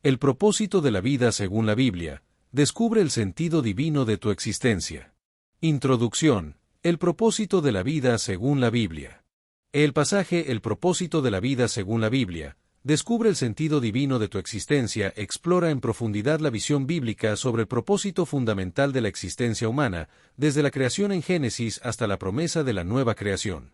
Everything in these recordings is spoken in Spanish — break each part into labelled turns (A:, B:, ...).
A: El propósito de la vida según la Biblia. Descubre el sentido divino de tu existencia. Introducción. El propósito de la vida según la Biblia. El pasaje El propósito de la vida según la Biblia. Descubre el sentido divino de tu existencia explora en profundidad la visión bíblica sobre el propósito fundamental de la existencia humana, desde la creación en Génesis hasta la promesa de la nueva creación.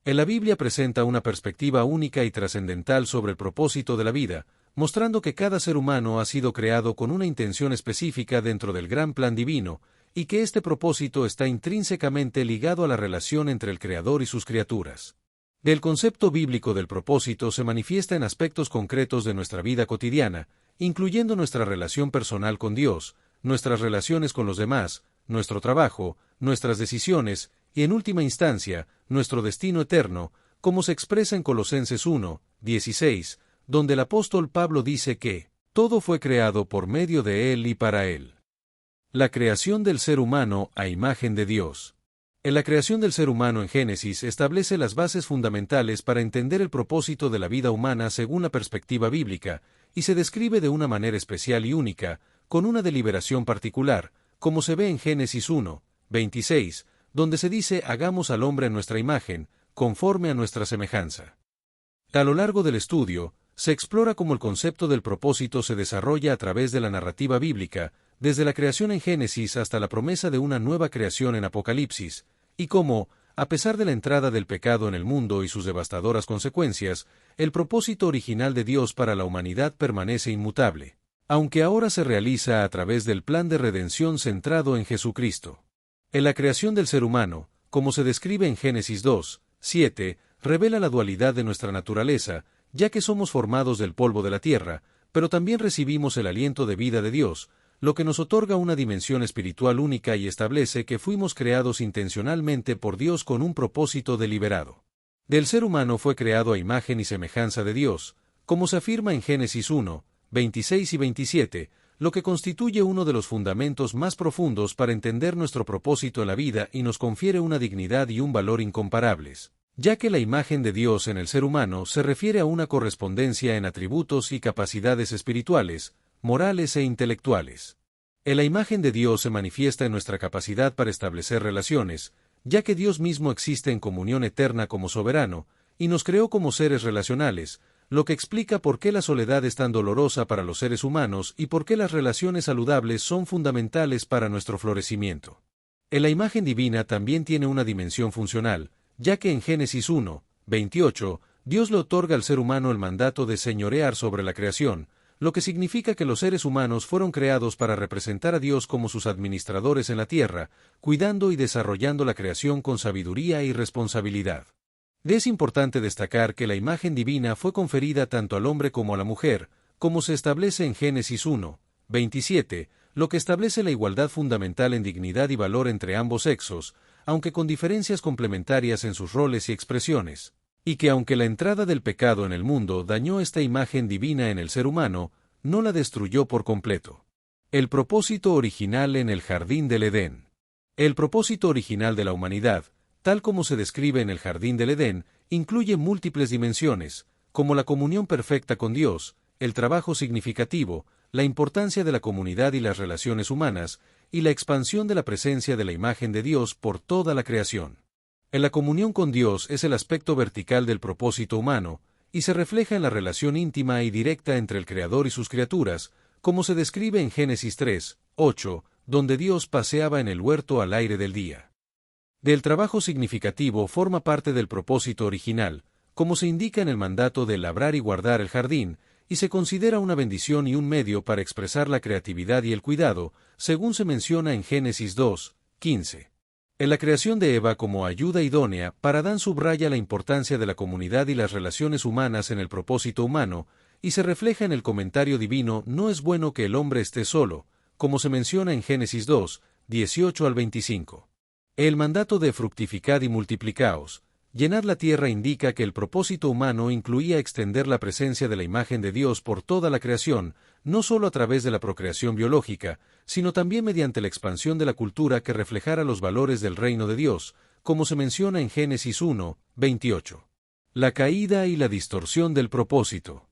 A: En la Biblia presenta una perspectiva única y trascendental sobre el propósito de la vida, mostrando que cada ser humano ha sido creado con una intención específica dentro del gran plan divino, y que este propósito está intrínsecamente ligado a la relación entre el Creador y sus criaturas. El concepto bíblico del propósito se manifiesta en aspectos concretos de nuestra vida cotidiana, incluyendo nuestra relación personal con Dios, nuestras relaciones con los demás, nuestro trabajo, nuestras decisiones, y en última instancia, nuestro destino eterno, como se expresa en Colosenses 1:16, donde el apóstol Pablo dice que todo fue creado por medio de Él y para Él. La creación del ser humano a imagen de Dios. En la creación del ser humano en Génesis establece las bases fundamentales para entender el propósito de la vida humana según la perspectiva bíblica, y se describe de una manera especial y única, con una deliberación particular, como se ve en Génesis 1:26, donde se dice hagamos al hombre a nuestra imagen, conforme a nuestra semejanza. A lo largo del estudio, se explora cómo el concepto del propósito se desarrolla a través de la narrativa bíblica, desde la creación en Génesis hasta la promesa de una nueva creación en Apocalipsis, y cómo, a pesar de la entrada del pecado en el mundo y sus devastadoras consecuencias, el propósito original de Dios para la humanidad permanece inmutable, aunque ahora se realiza a través del plan de redención centrado en Jesucristo. En la creación del ser humano, como se describe en Génesis 2:7, revela la dualidad de nuestra naturaleza, ya que somos formados del polvo de la tierra, pero también recibimos el aliento de vida de Dios, lo que nos otorga una dimensión espiritual única y establece que fuimos creados intencionalmente por Dios con un propósito deliberado. Del ser humano fue creado a imagen y semejanza de Dios, como se afirma en Génesis 1:26 y 27, lo que constituye uno de los fundamentos más profundos para entender nuestro propósito en la vida y nos confiere una dignidad y un valor incomparables, ya que la imagen de Dios en el ser humano se refiere a una correspondencia en atributos y capacidades espirituales, morales e intelectuales. En la imagen de Dios se manifiesta en nuestra capacidad para establecer relaciones, ya que Dios mismo existe en comunión eterna como soberano, y nos creó como seres relacionales, lo que explica por qué la soledad es tan dolorosa para los seres humanos y por qué las relaciones saludables son fundamentales para nuestro florecimiento. En la imagen divina también tiene una dimensión funcional, ya que en Génesis 1:28, Dios le otorga al ser humano el mandato de señorear sobre la creación, lo que significa que los seres humanos fueron creados para representar a Dios como sus administradores en la tierra, cuidando y desarrollando la creación con sabiduría y responsabilidad. Es importante destacar que la imagen divina fue conferida tanto al hombre como a la mujer, como se establece en Génesis 1:27, lo que establece la igualdad fundamental en dignidad y valor entre ambos sexos, aunque con diferencias complementarias en sus roles y expresiones, y que aunque la entrada del pecado en el mundo dañó esta imagen divina en el ser humano, no la destruyó por completo. El propósito original en el Jardín del Edén. El propósito original de la humanidad, tal como se describe en el Jardín del Edén, incluye múltiples dimensiones, como la comunión perfecta con Dios, el trabajo significativo, la importancia de la comunidad y las relaciones humanas, y la expansión de la presencia de la imagen de Dios por toda la creación. En la comunión con Dios es el aspecto vertical del propósito humano, y se refleja en la relación íntima y directa entre el Creador y sus criaturas, como se describe en Génesis 3:8, donde Dios paseaba en el huerto al aire del día. Del trabajo significativo forma parte del propósito original, como se indica en el mandato de labrar y guardar el jardín, y se considera una bendición y un medio para expresar la creatividad y el cuidado, según se menciona en Génesis 2:15. En la creación de Eva como ayuda idónea, Adán subraya la importancia de la comunidad y las relaciones humanas en el propósito humano, y se refleja en el comentario divino no es bueno que el hombre esté solo, como se menciona en Génesis 2:18 al 25. El mandato de fructificad y multiplicaos, llenad la tierra indica que el propósito humano incluía extender la presencia de la imagen de Dios por toda la creación, no solo a través de la procreación biológica, sino también mediante la expansión de la cultura que reflejara los valores del reino de Dios, como se menciona en Génesis 1:28. La caída y la distorsión del propósito.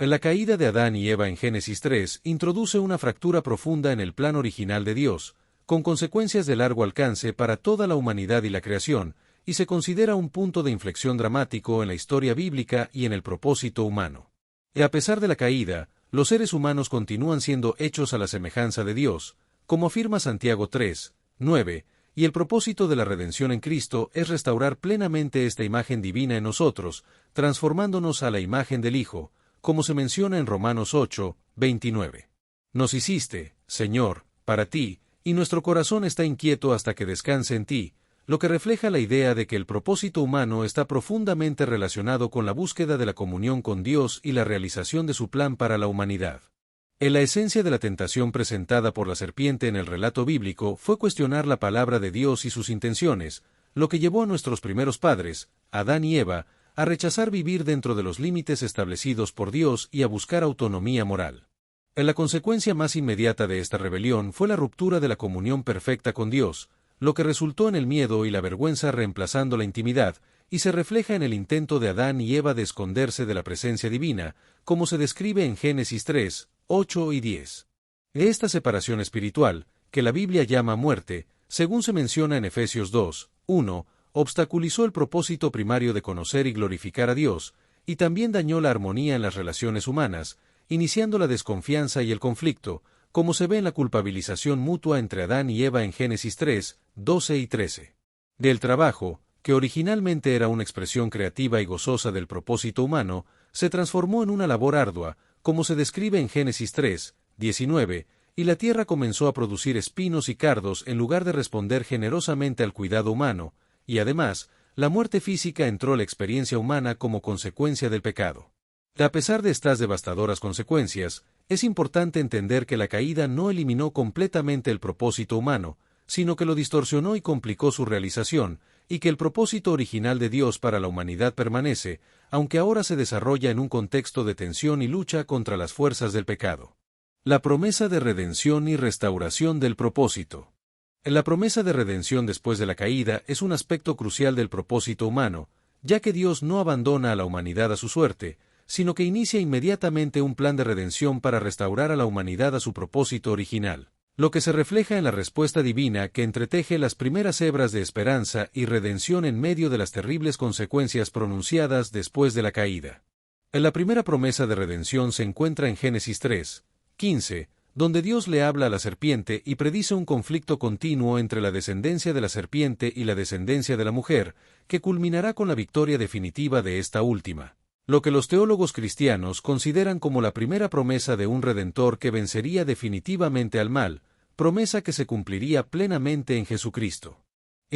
A: La caída de Adán y Eva en Génesis 3 introduce una fractura profunda en el plan original de Dios, con consecuencias de largo alcance para toda la humanidad y la creación, y se considera un punto de inflexión dramático en la historia bíblica y en el propósito humano. Y a pesar de la caída, los seres humanos continúan siendo hechos a la semejanza de Dios, como afirma Santiago 3, 9, y el propósito de la redención en Cristo es restaurar plenamente esta imagen divina en nosotros, transformándonos a la imagen del Hijo, como se menciona en Romanos 8, 29. Nos hiciste, Señor, para ti, y nuestro corazón está inquieto hasta que descanse en ti, lo que refleja la idea de que el propósito humano está profundamente relacionado con la búsqueda de la comunión con Dios y la realización de su plan para la humanidad. En la esencia de la tentación presentada por la serpiente en el relato bíblico fue cuestionar la palabra de Dios y sus intenciones, lo que llevó a nuestros primeros padres, Adán y Eva, a rechazar vivir dentro de los límites establecidos por Dios y a buscar autonomía moral. La consecuencia más inmediata de esta rebelión fue la ruptura de la comunión perfecta con Dios, lo que resultó en el miedo y la vergüenza reemplazando la intimidad, y se refleja en el intento de Adán y Eva de esconderse de la presencia divina, como se describe en Génesis 3, 8 y 10. Esta separación espiritual, que la Biblia llama muerte, según se menciona en Efesios 2, 1, obstaculizó el propósito primario de conocer y glorificar a Dios, y también dañó la armonía en las relaciones humanas, iniciando la desconfianza y el conflicto, como se ve en la culpabilización mutua entre Adán y Eva en Génesis 3, 12 y 13. Del trabajo, que originalmente era una expresión creativa y gozosa del propósito humano, se transformó en una labor ardua, como se describe en Génesis 3, 19, y la tierra comenzó a producir espinos y cardos en lugar de responder generosamente al cuidado humano, y además, la muerte física entró a la experiencia humana como consecuencia del pecado. A pesar de estas devastadoras consecuencias, es importante entender que la caída no eliminó completamente el propósito humano, sino que lo distorsionó y complicó su realización, y que el propósito original de Dios para la humanidad permanece, aunque ahora se desarrolla en un contexto de tensión y lucha contra las fuerzas del pecado. La promesa de redención y restauración del propósito. La promesa de redención después de la caída es un aspecto crucial del propósito humano, ya que Dios no abandona a la humanidad a su suerte, sino que inicia inmediatamente un plan de redención para restaurar a la humanidad a su propósito original, lo que se refleja en la respuesta divina que entreteje las primeras hebras de esperanza y redención en medio de las terribles consecuencias pronunciadas después de la caída. La primera promesa de redención se encuentra en Génesis 3, 15, donde Dios le habla a la serpiente y predice un conflicto continuo entre la descendencia de la serpiente y la descendencia de la mujer, que culminará con la victoria definitiva de esta última, lo que los teólogos cristianos consideran como la primera promesa de un Redentor que vencería definitivamente al mal, promesa que se cumpliría plenamente en Jesucristo.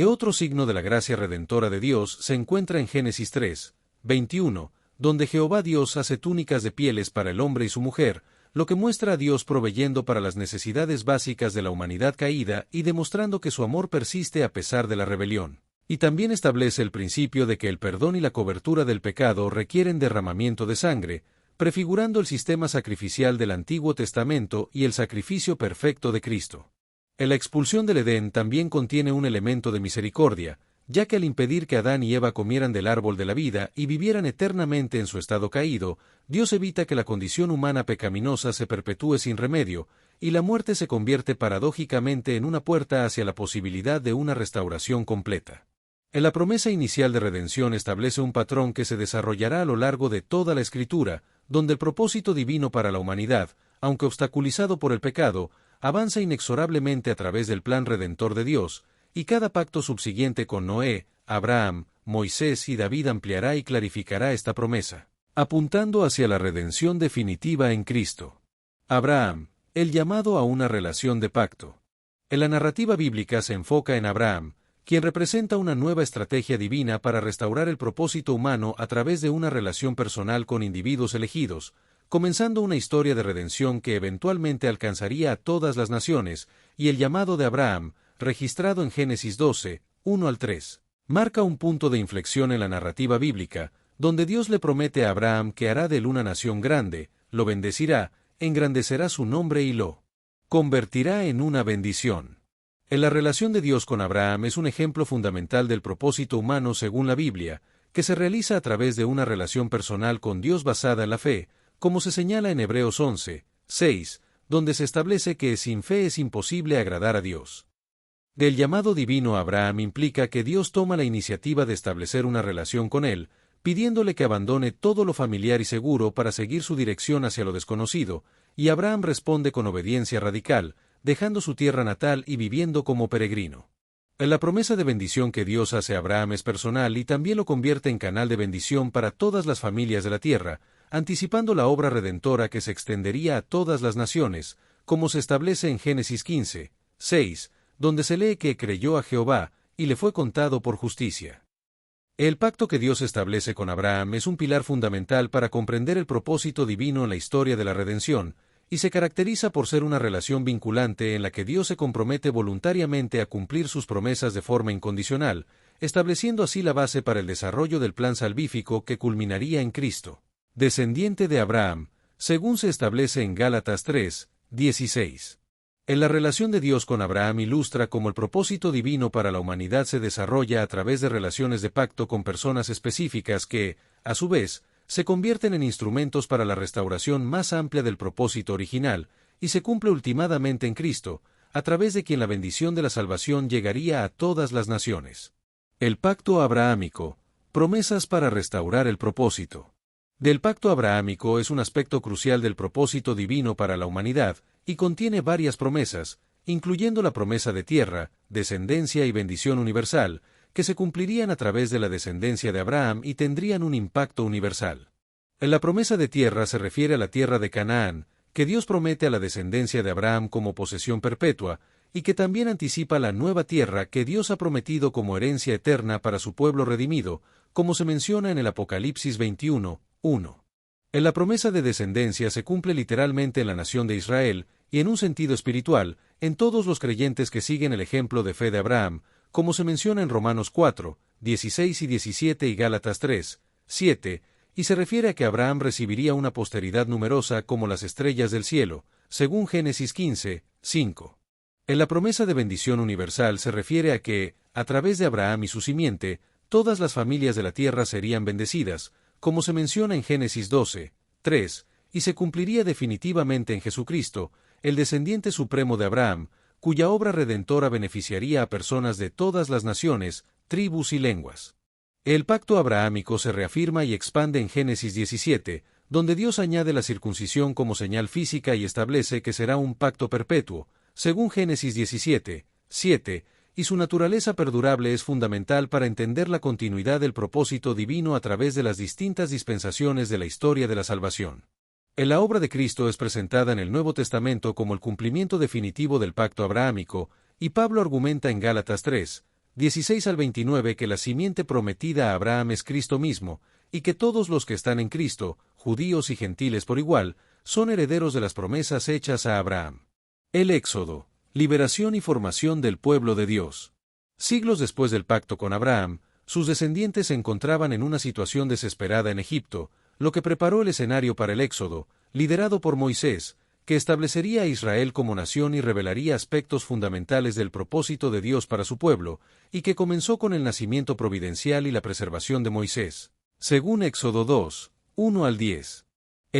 A: Otro signo de la gracia redentora de Dios se encuentra en Génesis 3, 21, donde Jehová Dios hace túnicas de pieles para el hombre y su mujer, lo que muestra a Dios proveyendo para las necesidades básicas de la humanidad caída y demostrando que su amor persiste a pesar de la rebelión. Y también establece el principio de que el perdón y la cobertura del pecado requieren derramamiento de sangre, prefigurando el sistema sacrificial del Antiguo Testamento y el sacrificio perfecto de Cristo. La expulsión del Edén también contiene un elemento de misericordia, ya que al impedir que Adán y Eva comieran del árbol de la vida y vivieran eternamente en su estado caído, Dios evita que la condición humana pecaminosa se perpetúe sin remedio, y la muerte se convierte paradójicamente en una puerta hacia la posibilidad de una restauración completa. La promesa inicial de redención establece un patrón que se desarrollará a lo largo de toda la Escritura, donde el propósito divino para la humanidad, aunque obstaculizado por el pecado, avanza inexorablemente a través del plan redentor de Dios, y cada pacto subsiguiente con Noé, Abraham, Moisés y David ampliará y clarificará esta promesa, apuntando hacia la redención definitiva en Cristo. Abraham, el llamado a una relación de pacto. En la narrativa bíblica se enfoca en Abraham, quien representa una nueva estrategia divina para restaurar el propósito humano a través de una relación personal con individuos elegidos, comenzando una historia de redención que eventualmente alcanzaría a todas las naciones, y el llamado de Abraham, registrado en Génesis 12, 1 al 3, marca un punto de inflexión en la narrativa bíblica, donde Dios le promete a Abraham que hará de él una nación grande, lo bendecirá, engrandecerá su nombre y lo convertirá en una bendición. La relación de Dios con Abraham es un ejemplo fundamental del propósito humano según la Biblia, que se realiza a través de una relación personal con Dios basada en la fe, como se señala en Hebreos 11, 6, donde se establece que sin fe es imposible agradar a Dios. Del llamado divino a Abraham implica que Dios toma la iniciativa de establecer una relación con él, pidiéndole que abandone todo lo familiar y seguro para seguir su dirección hacia lo desconocido, y Abraham responde con obediencia radical, dejando su tierra natal y viviendo como peregrino. La promesa de bendición que Dios hace a Abraham es personal y también lo convierte en canal de bendición para todas las familias de la tierra, anticipando la obra redentora que se extendería a todas las naciones, como se establece en Génesis 15, 6, donde se lee que creyó a Jehová, y le fue contado por justicia. El pacto que Dios establece con Abraham es un pilar fundamental para comprender el propósito divino en la historia de la redención, y se caracteriza por ser una relación vinculante en la que Dios se compromete voluntariamente a cumplir sus promesas de forma incondicional, estableciendo así la base para el desarrollo del plan salvífico que culminaría en Cristo, descendiente de Abraham, según se establece en Gálatas 3, 16. En la relación de Dios con Abraham ilustra cómo el propósito divino para la humanidad se desarrolla a través de relaciones de pacto con personas específicas que, a su vez, se convierten en instrumentos para la restauración más amplia del propósito original, y se cumple ultimadamente en Cristo, a través de quien la bendición de la salvación llegaría a todas las naciones. El pacto abrahámico, promesas para restaurar el propósito. Del pacto abrahámico es un aspecto crucial del propósito divino para la humanidad, y contiene varias promesas, incluyendo la promesa de tierra, descendencia y bendición universal, que se cumplirían a través de la descendencia de Abraham y tendrían un impacto universal. En la promesa de tierra se refiere a la tierra de Canaán, que Dios promete a la descendencia de Abraham como posesión perpetua, y que también anticipa la nueva tierra que Dios ha prometido como herencia eterna para su pueblo redimido, como se menciona en el Apocalipsis 21, 1. En la promesa de descendencia se cumple literalmente en la nación de Israel, y en un sentido espiritual, en todos los creyentes que siguen el ejemplo de fe de Abraham, como se menciona en Romanos 4, 16 y 17 y Gálatas 3, 7, y se refiere a que Abraham recibiría una posteridad numerosa como las estrellas del cielo, según Génesis 15, 5. En la promesa de bendición universal se refiere a que, a través de Abraham y su simiente, todas las familias de la tierra serían bendecidas, como se menciona en Génesis 12, 3, y se cumpliría definitivamente en Jesucristo, el descendiente supremo de Abraham, cuya obra redentora beneficiaría a personas de todas las naciones, tribus y lenguas. El pacto abrahámico se reafirma y expande en Génesis 17, donde Dios añade la circuncisión como señal física y establece que será un pacto perpetuo, según Génesis 17, 7, y su naturaleza perdurable es fundamental para entender la continuidad del propósito divino a través de las distintas dispensaciones de la historia de la salvación. En la obra de Cristo es presentada en el Nuevo Testamento como el cumplimiento definitivo del pacto abrahámico, y Pablo argumenta en Gálatas 3, 16 al 29 que la simiente prometida a Abraham es Cristo mismo, y que todos los que están en Cristo, judíos y gentiles por igual, son herederos de las promesas hechas a Abraham. El Éxodo, liberación y formación del pueblo de Dios. Siglos después del pacto con Abraham, sus descendientes se encontraban en una situación desesperada en Egipto, lo que preparó el escenario para el Éxodo, liderado por Moisés, que establecería a Israel como nación y revelaría aspectos fundamentales del propósito de Dios para su pueblo, y que comenzó con el nacimiento providencial y la preservación de Moisés, según Éxodo 2, 1 al 10.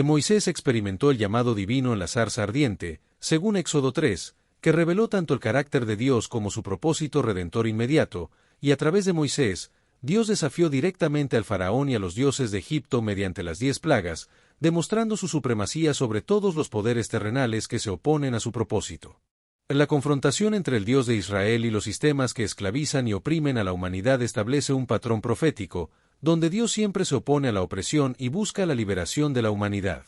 A: Moisés experimentó el llamado divino en la zarza ardiente, según Éxodo 3, que reveló tanto el carácter de Dios como su propósito redentor inmediato, y a través de Moisés, Dios desafió directamente al faraón y a los dioses de Egipto mediante las 10 plagas, demostrando su supremacía sobre todos los poderes terrenales que se oponen a su propósito. La confrontación entre el Dios de Israel y los sistemas que esclavizan y oprimen a la humanidad establece un patrón profético, donde Dios siempre se opone a la opresión y busca la liberación de la humanidad.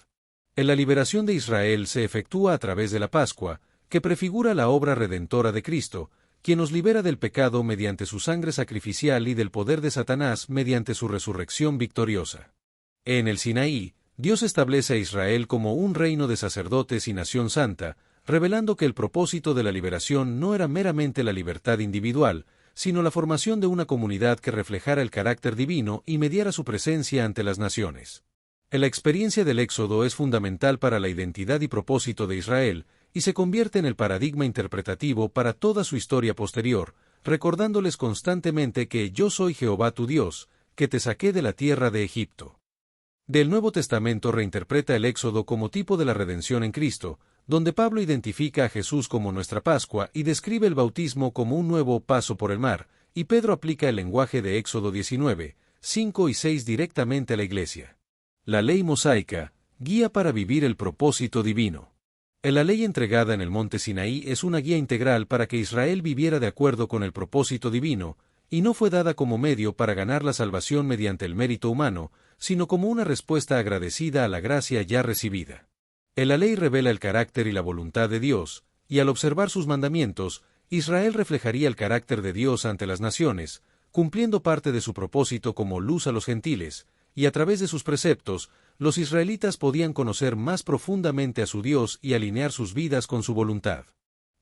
A: La liberación de Israel se efectúa a través de la Pascua, que prefigura la obra redentora de Cristo, quien nos libera del pecado mediante su sangre sacrificial y del poder de Satanás mediante su resurrección victoriosa. En el Sinaí, Dios establece a Israel como un reino de sacerdotes y nación santa, revelando que el propósito de la liberación no era meramente la libertad individual, sino la formación de una comunidad que reflejara el carácter divino y mediara su presencia ante las naciones. La experiencia del Éxodo es fundamental para la identidad y propósito de Israel, y se convierte en el paradigma interpretativo para toda su historia posterior, recordándoles constantemente que yo soy Jehová tu Dios, que te saqué de la tierra de Egipto. Del Nuevo Testamento reinterpreta el Éxodo como tipo de la redención en Cristo, donde Pablo identifica a Jesús como nuestra Pascua y describe el bautismo como un nuevo paso por el mar, y Pedro aplica el lenguaje de Éxodo 19, 5 y 6 directamente a la Iglesia. La ley mosaica, guía para vivir el propósito divino. La ley entregada en el monte Sinaí es una guía integral para que Israel viviera de acuerdo con el propósito divino, y no fue dada como medio para ganar la salvación mediante el mérito humano, sino como una respuesta agradecida a la gracia ya recibida. La ley revela el carácter y la voluntad de Dios, y al observar sus mandamientos, Israel reflejaría el carácter de Dios ante las naciones, cumpliendo parte de su propósito como luz a los gentiles, y a través de sus preceptos, los israelitas podían conocer más profundamente a su Dios y alinear sus vidas con su voluntad.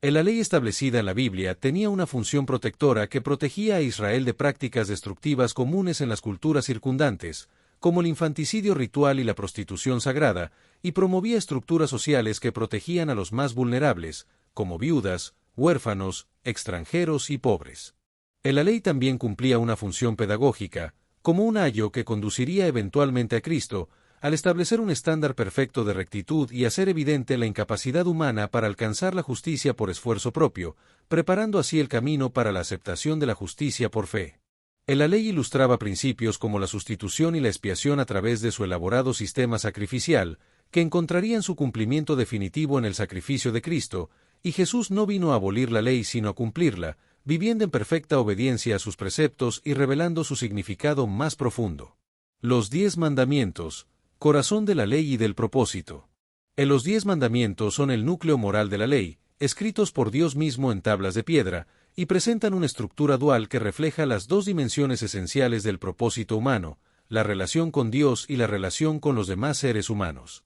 A: La ley establecida en la Biblia tenía una función protectora que protegía a Israel de prácticas destructivas comunes en las culturas circundantes, como el infanticidio ritual y la prostitución sagrada, y promovía estructuras sociales que protegían a los más vulnerables, como viudas, huérfanos, extranjeros y pobres. La ley también cumplía una función pedagógica, como un ayo que conduciría eventualmente a Cristo, al establecer un estándar perfecto de rectitud y hacer evidente la incapacidad humana para alcanzar la justicia por esfuerzo propio, preparando así el camino para la aceptación de la justicia por fe. La ley ilustraba principios como la sustitución y la expiación a través de su elaborado sistema sacrificial, que encontrarían su cumplimiento definitivo en el sacrificio de Cristo, y Jesús no vino a abolir la ley sino a cumplirla, viviendo en perfecta obediencia a sus preceptos y revelando su significado más profundo. Los 10 mandamientos, corazón de la ley y del propósito. Los 10 mandamientos son el núcleo moral de la ley, escritos por Dios mismo en tablas de piedra, y presentan una estructura dual que refleja las dos dimensiones esenciales del propósito humano, la relación con Dios y la relación con los demás seres humanos.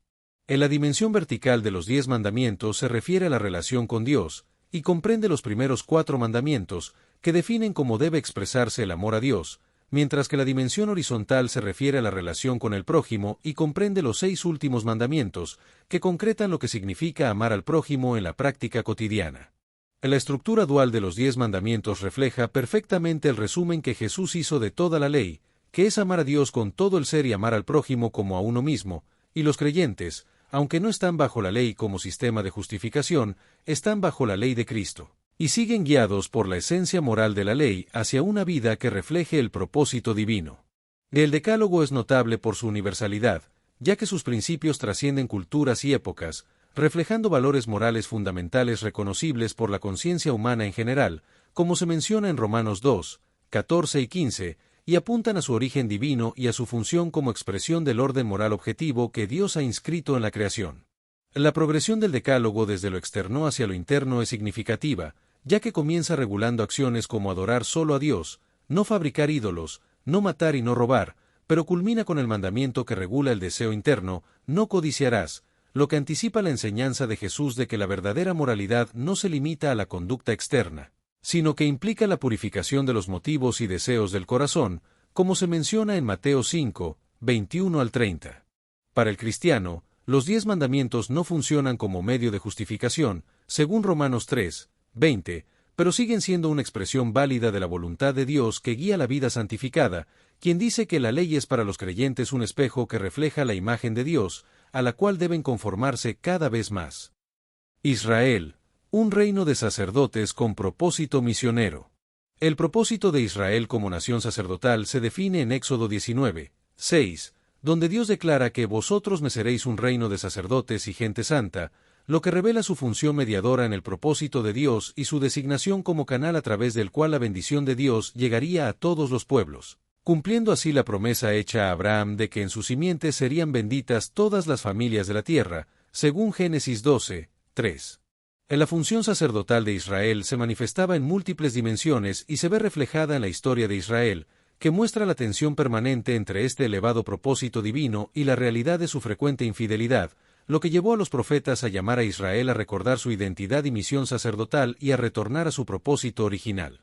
A: En la dimensión vertical de los 10 mandamientos se refiere a la relación con Dios, y comprende los primeros 4 mandamientos, que definen cómo debe expresarse el amor a Dios, mientras que la dimensión horizontal se refiere a la relación con el prójimo y comprende los 6 últimos mandamientos, que concretan lo que significa amar al prójimo en la práctica cotidiana. La estructura dual de los 10 mandamientos refleja perfectamente el resumen que Jesús hizo de toda la ley, que es amar a Dios con todo el ser y amar al prójimo como a uno mismo, y los creyentes, aunque no están bajo la ley como sistema de justificación, están bajo la ley de Cristo, y siguen guiados por la esencia moral de la ley hacia una vida que refleje el propósito divino. El Decálogo es notable por su universalidad, ya que sus principios trascienden culturas y épocas, reflejando valores morales fundamentales reconocibles por la conciencia humana en general, como se menciona en Romanos 2, 14 y 15, y apuntan a su origen divino y a su función como expresión del orden moral objetivo que Dios ha inscrito en la creación. La progresión del Decálogo desde lo externo hacia lo interno es significativa, ya que comienza regulando acciones como adorar solo a Dios, no fabricar ídolos, no matar y no robar, pero culmina con el mandamiento que regula el deseo interno, no codiciarás, lo que anticipa la enseñanza de Jesús de que la verdadera moralidad no se limita a la conducta externa, sino que implica la purificación de los motivos y deseos del corazón, como se menciona en Mateo 5, 21 al 30. Para el cristiano, los 10 mandamientos no funcionan como medio de justificación, según Romanos 3, 20, pero siguen siendo una expresión válida de la voluntad de Dios que guía la vida santificada, quien dice que la ley es para los creyentes un espejo que refleja la imagen de Dios, a la cual deben conformarse cada vez más. Israel, un reino de sacerdotes con propósito misionero. El propósito de Israel como nación sacerdotal se define en Éxodo 19, 6, donde Dios declara que vosotros me seréis un reino de sacerdotes y gente santa, lo que revela su función mediadora en el propósito de Dios y su designación como canal a través del cual la bendición de Dios llegaría a todos los pueblos, cumpliendo así la promesa hecha a Abraham de que en su simiente serían benditas todas las familias de la tierra, según Génesis 12, 3. La función sacerdotal de Israel se manifestaba en múltiples dimensiones y se ve reflejada en la historia de Israel, que muestra la tensión permanente entre este elevado propósito divino y la realidad de su frecuente infidelidad, lo que llevó a los profetas a llamar a Israel a recordar su identidad y misión sacerdotal y a retornar a su propósito original.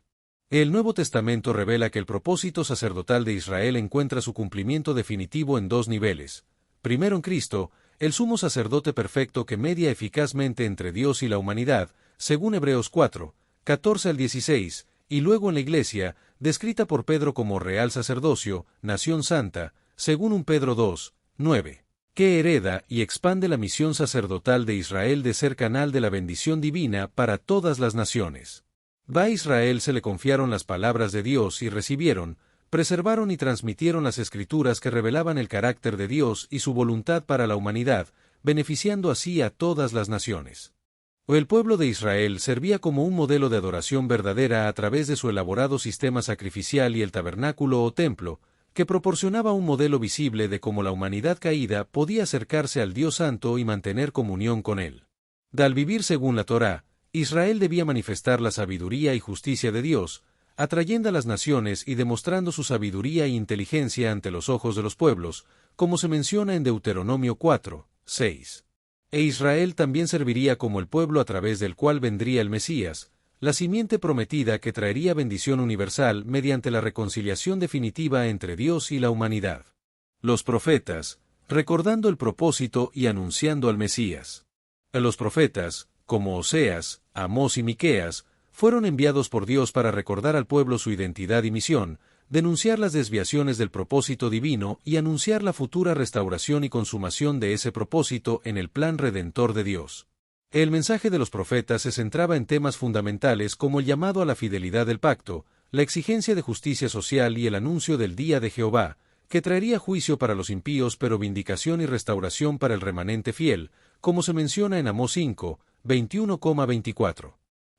A: El Nuevo Testamento revela que el propósito sacerdotal de Israel encuentra su cumplimiento definitivo en 2 niveles. Primero en Cristo, el sumo sacerdote perfecto que media eficazmente entre Dios y la humanidad, según Hebreos 4, 14 al 16, y luego en la Iglesia, descrita por Pedro como real sacerdocio, nación santa, según 1 Pedro 2, 9. Que hereda y expande la misión sacerdotal de Israel de ser canal de la bendición divina para todas las naciones. A Israel se le confiaron las palabras de Dios y recibieron, preservaron y transmitieron las escrituras que revelaban el carácter de Dios y su voluntad para la humanidad, beneficiando así a todas las naciones. El pueblo de Israel servía como un modelo de adoración verdadera a través de su elaborado sistema sacrificial y el tabernáculo o templo, que proporcionaba un modelo visible de cómo la humanidad caída podía acercarse al Dios Santo y mantener comunión con Él. Al vivir según la Torá, Israel debía manifestar la sabiduría y justicia de Dios, atrayendo a las naciones y demostrando su sabiduría e inteligencia ante los ojos de los pueblos, como se menciona en Deuteronomio 4, 6. E Israel también serviría como el pueblo a través del cual vendría el Mesías, la simiente prometida que traería bendición universal mediante la reconciliación definitiva entre Dios y la humanidad. Los profetas, recordando el propósito y anunciando al Mesías. Los profetas, como Oseas, Amós y Miqueas, fueron enviados por Dios para recordar al pueblo su identidad y misión, denunciar las desviaciones del propósito divino y anunciar la futura restauración y consumación de ese propósito en el plan redentor de Dios. El mensaje de los profetas se centraba en temas fundamentales como el llamado a la fidelidad del pacto, la exigencia de justicia social y el anuncio del día de Jehová, que traería juicio para los impíos pero vindicación y restauración para el remanente fiel, como se menciona en Amós 5, 21,24.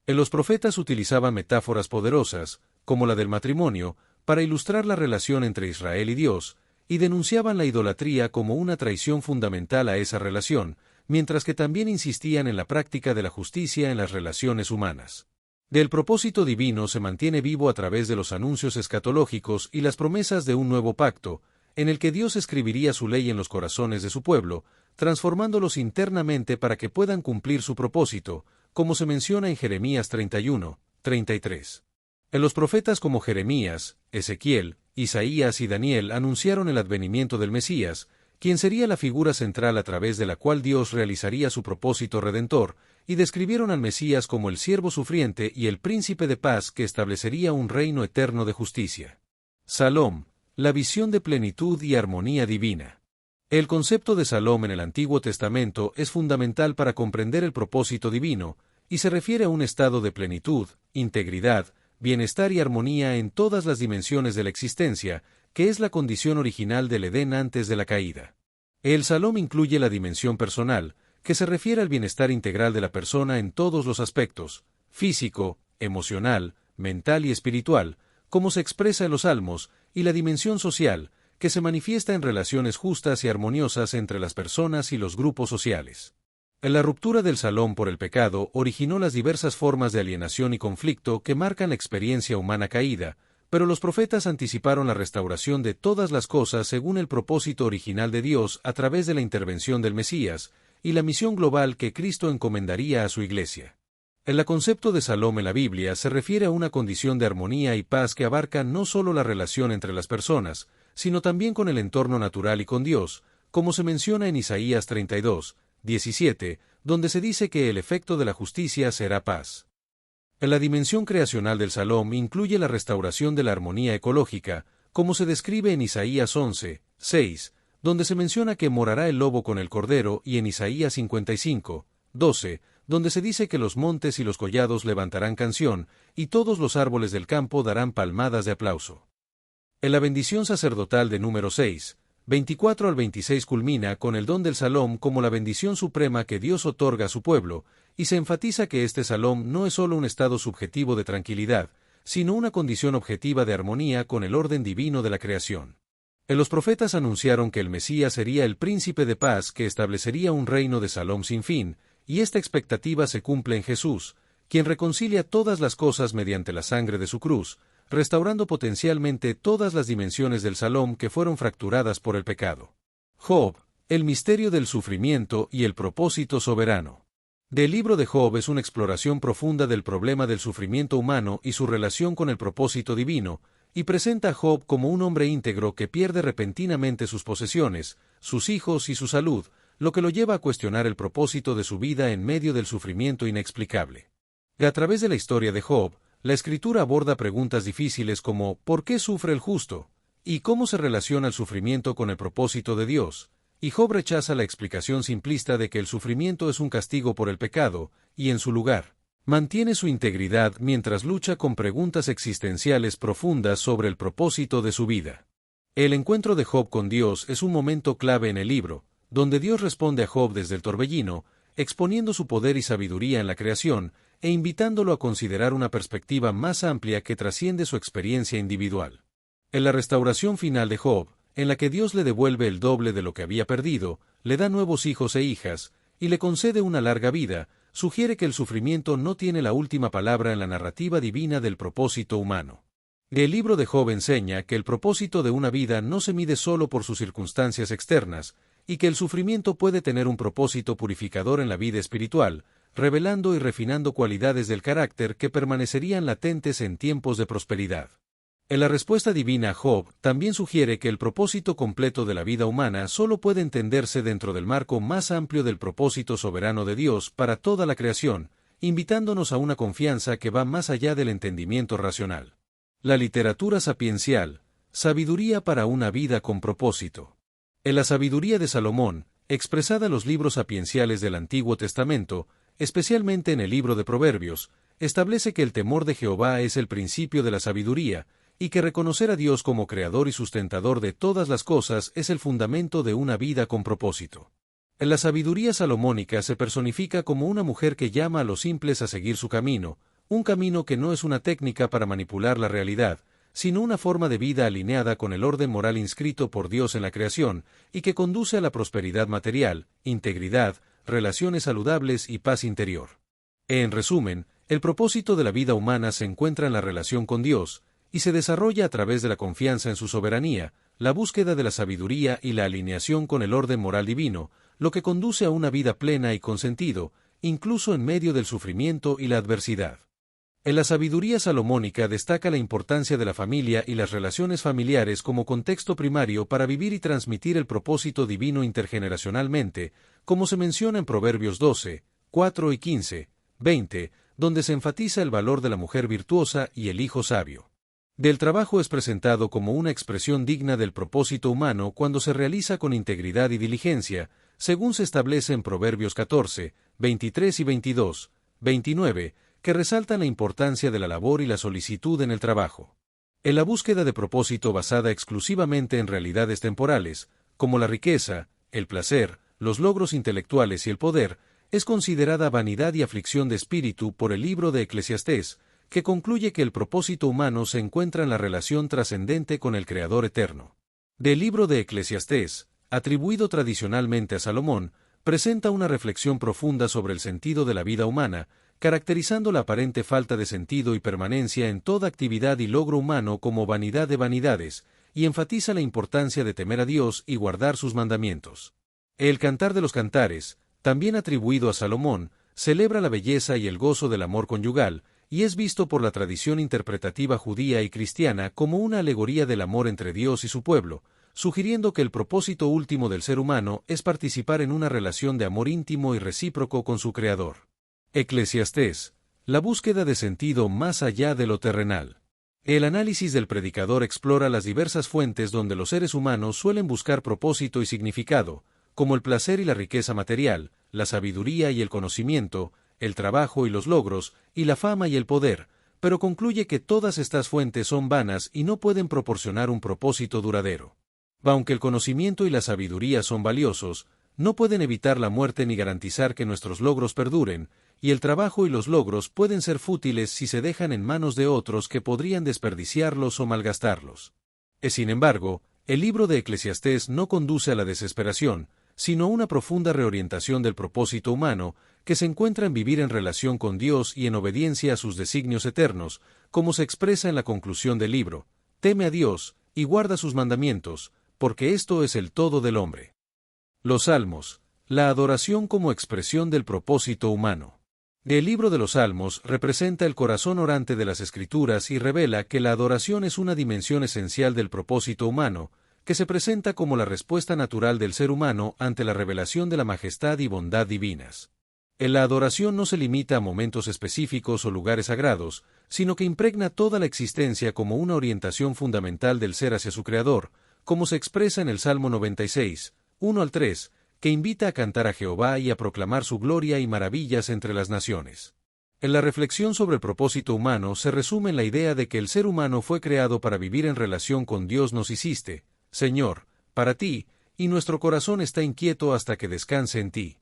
A: Los profetas utilizaban metáforas poderosas, como la del matrimonio, para ilustrar la relación entre Israel y Dios, y denunciaban la idolatría como una traición fundamental a esa relación, mientras que también insistían en la práctica de la justicia en las relaciones humanas. El propósito divino se mantiene vivo a través de los anuncios escatológicos y las promesas de un nuevo pacto, en el que Dios escribiría su ley en los corazones de su pueblo, transformándolos internamente para que puedan cumplir su propósito, como se menciona en Jeremías 31, 33. Los profetas como Jeremías, Ezequiel, Isaías y Daniel anunciaron el advenimiento del Mesías, quien sería la figura central a través de la cual Dios realizaría su propósito redentor, y describieron al Mesías como el siervo sufriente y el príncipe de paz que establecería un reino eterno de justicia. Salom, la visión de plenitud y armonía divina. El concepto de Salom en el Antiguo Testamento es fundamental para comprender el propósito divino, y se refiere a un estado de plenitud, integridad, bienestar y armonía en todas las dimensiones de la existencia, que es la condición original del Edén antes de la caída. El Salom incluye la dimensión personal, que se refiere al bienestar integral de la persona en todos los aspectos, físico, emocional, mental y espiritual, como se expresa en los Salmos, y la dimensión social, que se manifiesta en relaciones justas y armoniosas entre las personas y los grupos sociales. La ruptura del Salom por el pecado originó las diversas formas de alienación y conflicto que marcan la experiencia humana caída, pero los profetas anticiparon la restauración de todas las cosas según el propósito original de Dios a través de la intervención del Mesías y la misión global que Cristo encomendaría a su Iglesia. El concepto de Salom en la Biblia se refiere a una condición de armonía y paz que abarca no solo la relación entre las personas, sino también con el entorno natural y con Dios, como se menciona en Isaías 32, 17, donde se dice que el efecto de la justicia será paz. La dimensión creacional del Salom incluye la restauración de la armonía ecológica, como se describe en Isaías 11, 6, donde se menciona que morará el lobo con el cordero, y en Isaías 55, 12, donde se dice que los montes y los collados levantarán canción, y todos los árboles del campo darán palmadas de aplauso. En la bendición sacerdotal de número 6, 24 al 26 culmina con el don del Salom como la bendición suprema que Dios otorga a su pueblo, y se enfatiza que este Salom no es solo un estado subjetivo de tranquilidad, sino una condición objetiva de armonía con el orden divino de la creación. Los profetas anunciaron que el Mesías sería el príncipe de paz que establecería un reino de Salom sin fin, y esta expectativa se cumple en Jesús, quien reconcilia todas las cosas mediante la sangre de su cruz, restaurando potencialmente todas las dimensiones del Salom que fueron fracturadas por el pecado. Job, el misterio del sufrimiento y el propósito soberano. El libro de Job es una exploración profunda del problema del sufrimiento humano y su relación con el propósito divino, y presenta a Job como un hombre íntegro que pierde repentinamente sus posesiones, sus hijos y su salud, lo que lo lleva a cuestionar el propósito de su vida en medio del sufrimiento inexplicable. A través de la historia de Job, la Escritura aborda preguntas difíciles como ¿por qué sufre el justo? ¿Y cómo se relaciona el sufrimiento con el propósito de Dios? y Job rechaza la explicación simplista de que el sufrimiento es un castigo por el pecado, y en su lugar, mantiene su integridad mientras lucha con preguntas existenciales profundas sobre el propósito de su vida. El encuentro de Job con Dios es un momento clave en el libro, donde Dios responde a Job desde el torbellino, exponiendo su poder y sabiduría en la creación, e invitándolo a considerar una perspectiva más amplia que trasciende su experiencia individual. En la restauración final de Job, en la que Dios le devuelve el doble de lo que había perdido, le da nuevos hijos e hijas, y le concede una larga vida, sugiere que el sufrimiento no tiene la última palabra en la narrativa divina del propósito humano. El libro de Job enseña que el propósito de una vida no se mide solo por sus circunstancias externas, y que el sufrimiento puede tener un propósito purificador en la vida espiritual, revelando y refinando cualidades del carácter que permanecerían latentes en tiempos de prosperidad. En la respuesta divina a Job también sugiere que el propósito completo de la vida humana solo puede entenderse dentro del marco más amplio del propósito soberano de Dios para toda la creación, invitándonos a una confianza que va más allá del entendimiento racional. La literatura sapiencial, sabiduría para una vida con propósito. En la sabiduría de Salomón, expresada en los libros sapienciales del Antiguo Testamento, especialmente en el libro de Proverbios, establece que el temor de Jehová es el principio de la sabiduría, y que reconocer a Dios como creador y sustentador de todas las cosas es el fundamento de una vida con propósito. En la sabiduría salomónica se personifica como una mujer que llama a los simples a seguir su camino, un camino que no es una técnica para manipular la realidad, sino una forma de vida alineada con el orden moral inscrito por Dios en la creación, y que conduce a la prosperidad material, integridad, relaciones saludables y paz interior. En resumen, el propósito de la vida humana se encuentra en la relación con Dios, y se desarrolla a través de la confianza en su soberanía, la búsqueda de la sabiduría y la alineación con el orden moral divino, lo que conduce a una vida plena y con sentido, incluso en medio del sufrimiento y la adversidad. En la sabiduría salomónica destaca la importancia de la familia y las relaciones familiares como contexto primario para vivir y transmitir el propósito divino intergeneracionalmente, como se menciona en Proverbios 12, 4 y 15, 20, donde se enfatiza el valor de la mujer virtuosa y el hijo sabio. Del trabajo es presentado como una expresión digna del propósito humano cuando se realiza con integridad y diligencia, según se establece en Proverbios 14, 23 y 22, 29, que resaltan la importancia de la labor y la solicitud en el trabajo. En la búsqueda de propósito basada exclusivamente en realidades temporales, como la riqueza, el placer, los logros intelectuales y el poder, es considerada vanidad y aflicción de espíritu por el libro de Eclesiastés, que concluye que el propósito humano se encuentra en la relación trascendente con el Creador eterno. Del libro de Eclesiastés, atribuido tradicionalmente a Salomón, presenta una reflexión profunda sobre el sentido de la vida humana, caracterizando la aparente falta de sentido y permanencia en toda actividad y logro humano como vanidad de vanidades, y enfatiza la importancia de temer a Dios y guardar sus mandamientos. El Cantar de los Cantares, también atribuido a Salomón, celebra la belleza y el gozo del amor conyugal, y es visto por la tradición interpretativa judía y cristiana como una alegoría del amor entre Dios y su pueblo, sugiriendo que el propósito último del ser humano es participar en una relación de amor íntimo y recíproco con su Creador. Eclesiastés, la búsqueda de sentido más allá de lo terrenal. El análisis del predicador explora las diversas fuentes donde los seres humanos suelen buscar propósito y significado, como el placer y la riqueza material, la sabiduría y el conocimiento, el trabajo y los logros, y la fama y el poder, pero concluye que todas estas fuentes son vanas y no pueden proporcionar un propósito duradero. Aunque el conocimiento y la sabiduría son valiosos, no pueden evitar la muerte ni garantizar que nuestros logros perduren, y el trabajo y los logros pueden ser fútiles si se dejan en manos de otros que podrían desperdiciarlos o malgastarlos. Sin embargo, el libro de Eclesiastés no conduce a la desesperación, sino a una profunda reorientación del propósito humano, que se encuentra en vivir en relación con Dios y en obediencia a sus designios eternos, como se expresa en la conclusión del libro: teme a Dios, y guarda sus mandamientos, porque esto es el todo del hombre. Los Salmos, la adoración como expresión del propósito humano. El libro de los Salmos representa el corazón orante de las Escrituras y revela que la adoración es una dimensión esencial del propósito humano, que se presenta como la respuesta natural del ser humano ante la revelación de la majestad y bondad divinas. La adoración no se limita a momentos específicos o lugares sagrados, sino que impregna toda la existencia como una orientación fundamental del ser hacia su Creador, como se expresa en el Salmo 96, 1 al 3, que invita a cantar a Jehová y a proclamar su gloria y maravillas entre las naciones. En la reflexión sobre el propósito humano se resume en la idea de que el ser humano fue creado para vivir en relación con Dios. Nos hiciste, Señor, para ti, y nuestro corazón está inquieto hasta que descanse en ti.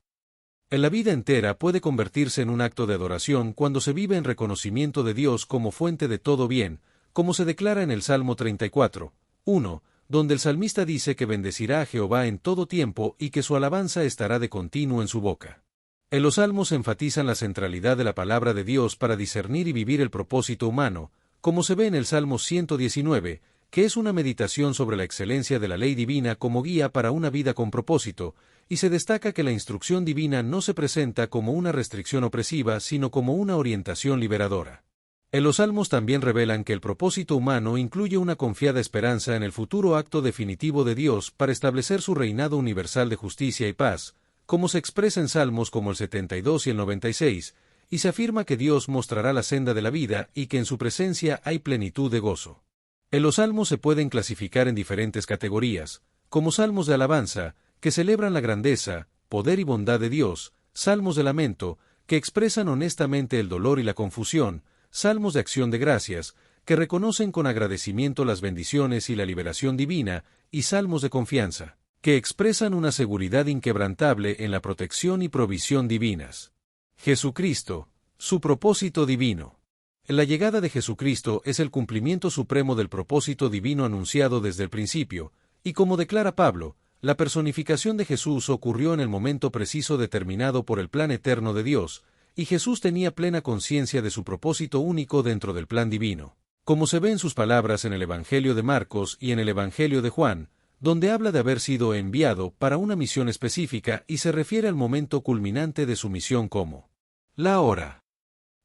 A: En la vida entera puede convertirse en un acto de adoración cuando se vive en reconocimiento de Dios como fuente de todo bien, como se declara en el Salmo 34, 1, donde el salmista dice que bendecirá a Jehová en todo tiempo y que su alabanza estará de continuo en su boca. En los salmos se enfatizan la centralidad de la palabra de Dios para discernir y vivir el propósito humano, como se ve en el Salmo 119, que es una meditación sobre la excelencia de la ley divina como guía para una vida con propósito, y se destaca que la instrucción divina no se presenta como una restricción opresiva, sino como una orientación liberadora. En los salmos también revelan que el propósito humano incluye una confiada esperanza en el futuro acto definitivo de Dios para establecer su reinado universal de justicia y paz, como se expresa en salmos como el 72 y el 96, y se afirma que Dios mostrará la senda de la vida y que en su presencia hay plenitud de gozo. En los salmos se pueden clasificar en diferentes categorías, como salmos de alabanza, que celebran la grandeza, poder y bondad de Dios, salmos de lamento, que expresan honestamente el dolor y la confusión, salmos de acción de gracias, que reconocen con agradecimiento las bendiciones y la liberación divina, y salmos de confianza, que expresan una seguridad inquebrantable en la protección y provisión divinas. Jesucristo, su propósito divino. La llegada de Jesucristo es el cumplimiento supremo del propósito divino anunciado desde el principio, y como declara Pablo, la personificación de Jesús ocurrió en el momento preciso determinado por el plan eterno de Dios, y Jesús tenía plena conciencia de su propósito único dentro del plan divino, como se ve en sus palabras en el Evangelio de Marcos y en el Evangelio de Juan, donde habla de haber sido enviado para una misión específica y se refiere al momento culminante de su misión como la hora.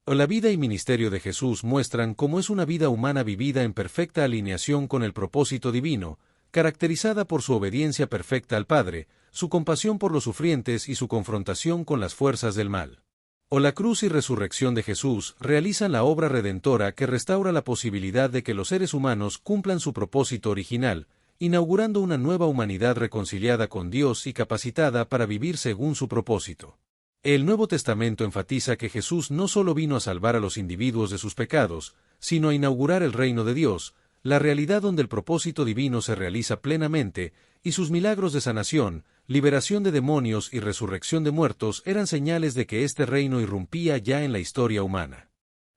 A: La vida y ministerio de Jesús muestran cómo es una vida humana vivida en perfecta alineación con el propósito divino, caracterizada por su obediencia perfecta al Padre, su compasión por los sufrientes y su confrontación con las fuerzas del mal. La cruz y resurrección de Jesús realizan la obra redentora que restaura la posibilidad de que los seres humanos cumplan su propósito original, inaugurando una nueva humanidad reconciliada con Dios y capacitada para vivir según su propósito. El Nuevo Testamento enfatiza que Jesús no solo vino a salvar a los individuos de sus pecados, sino a inaugurar el reino de Dios, la realidad donde el propósito divino se realiza plenamente, y sus milagros de sanación, liberación de demonios y resurrección de muertos eran señales de que este reino irrumpía ya en la historia humana.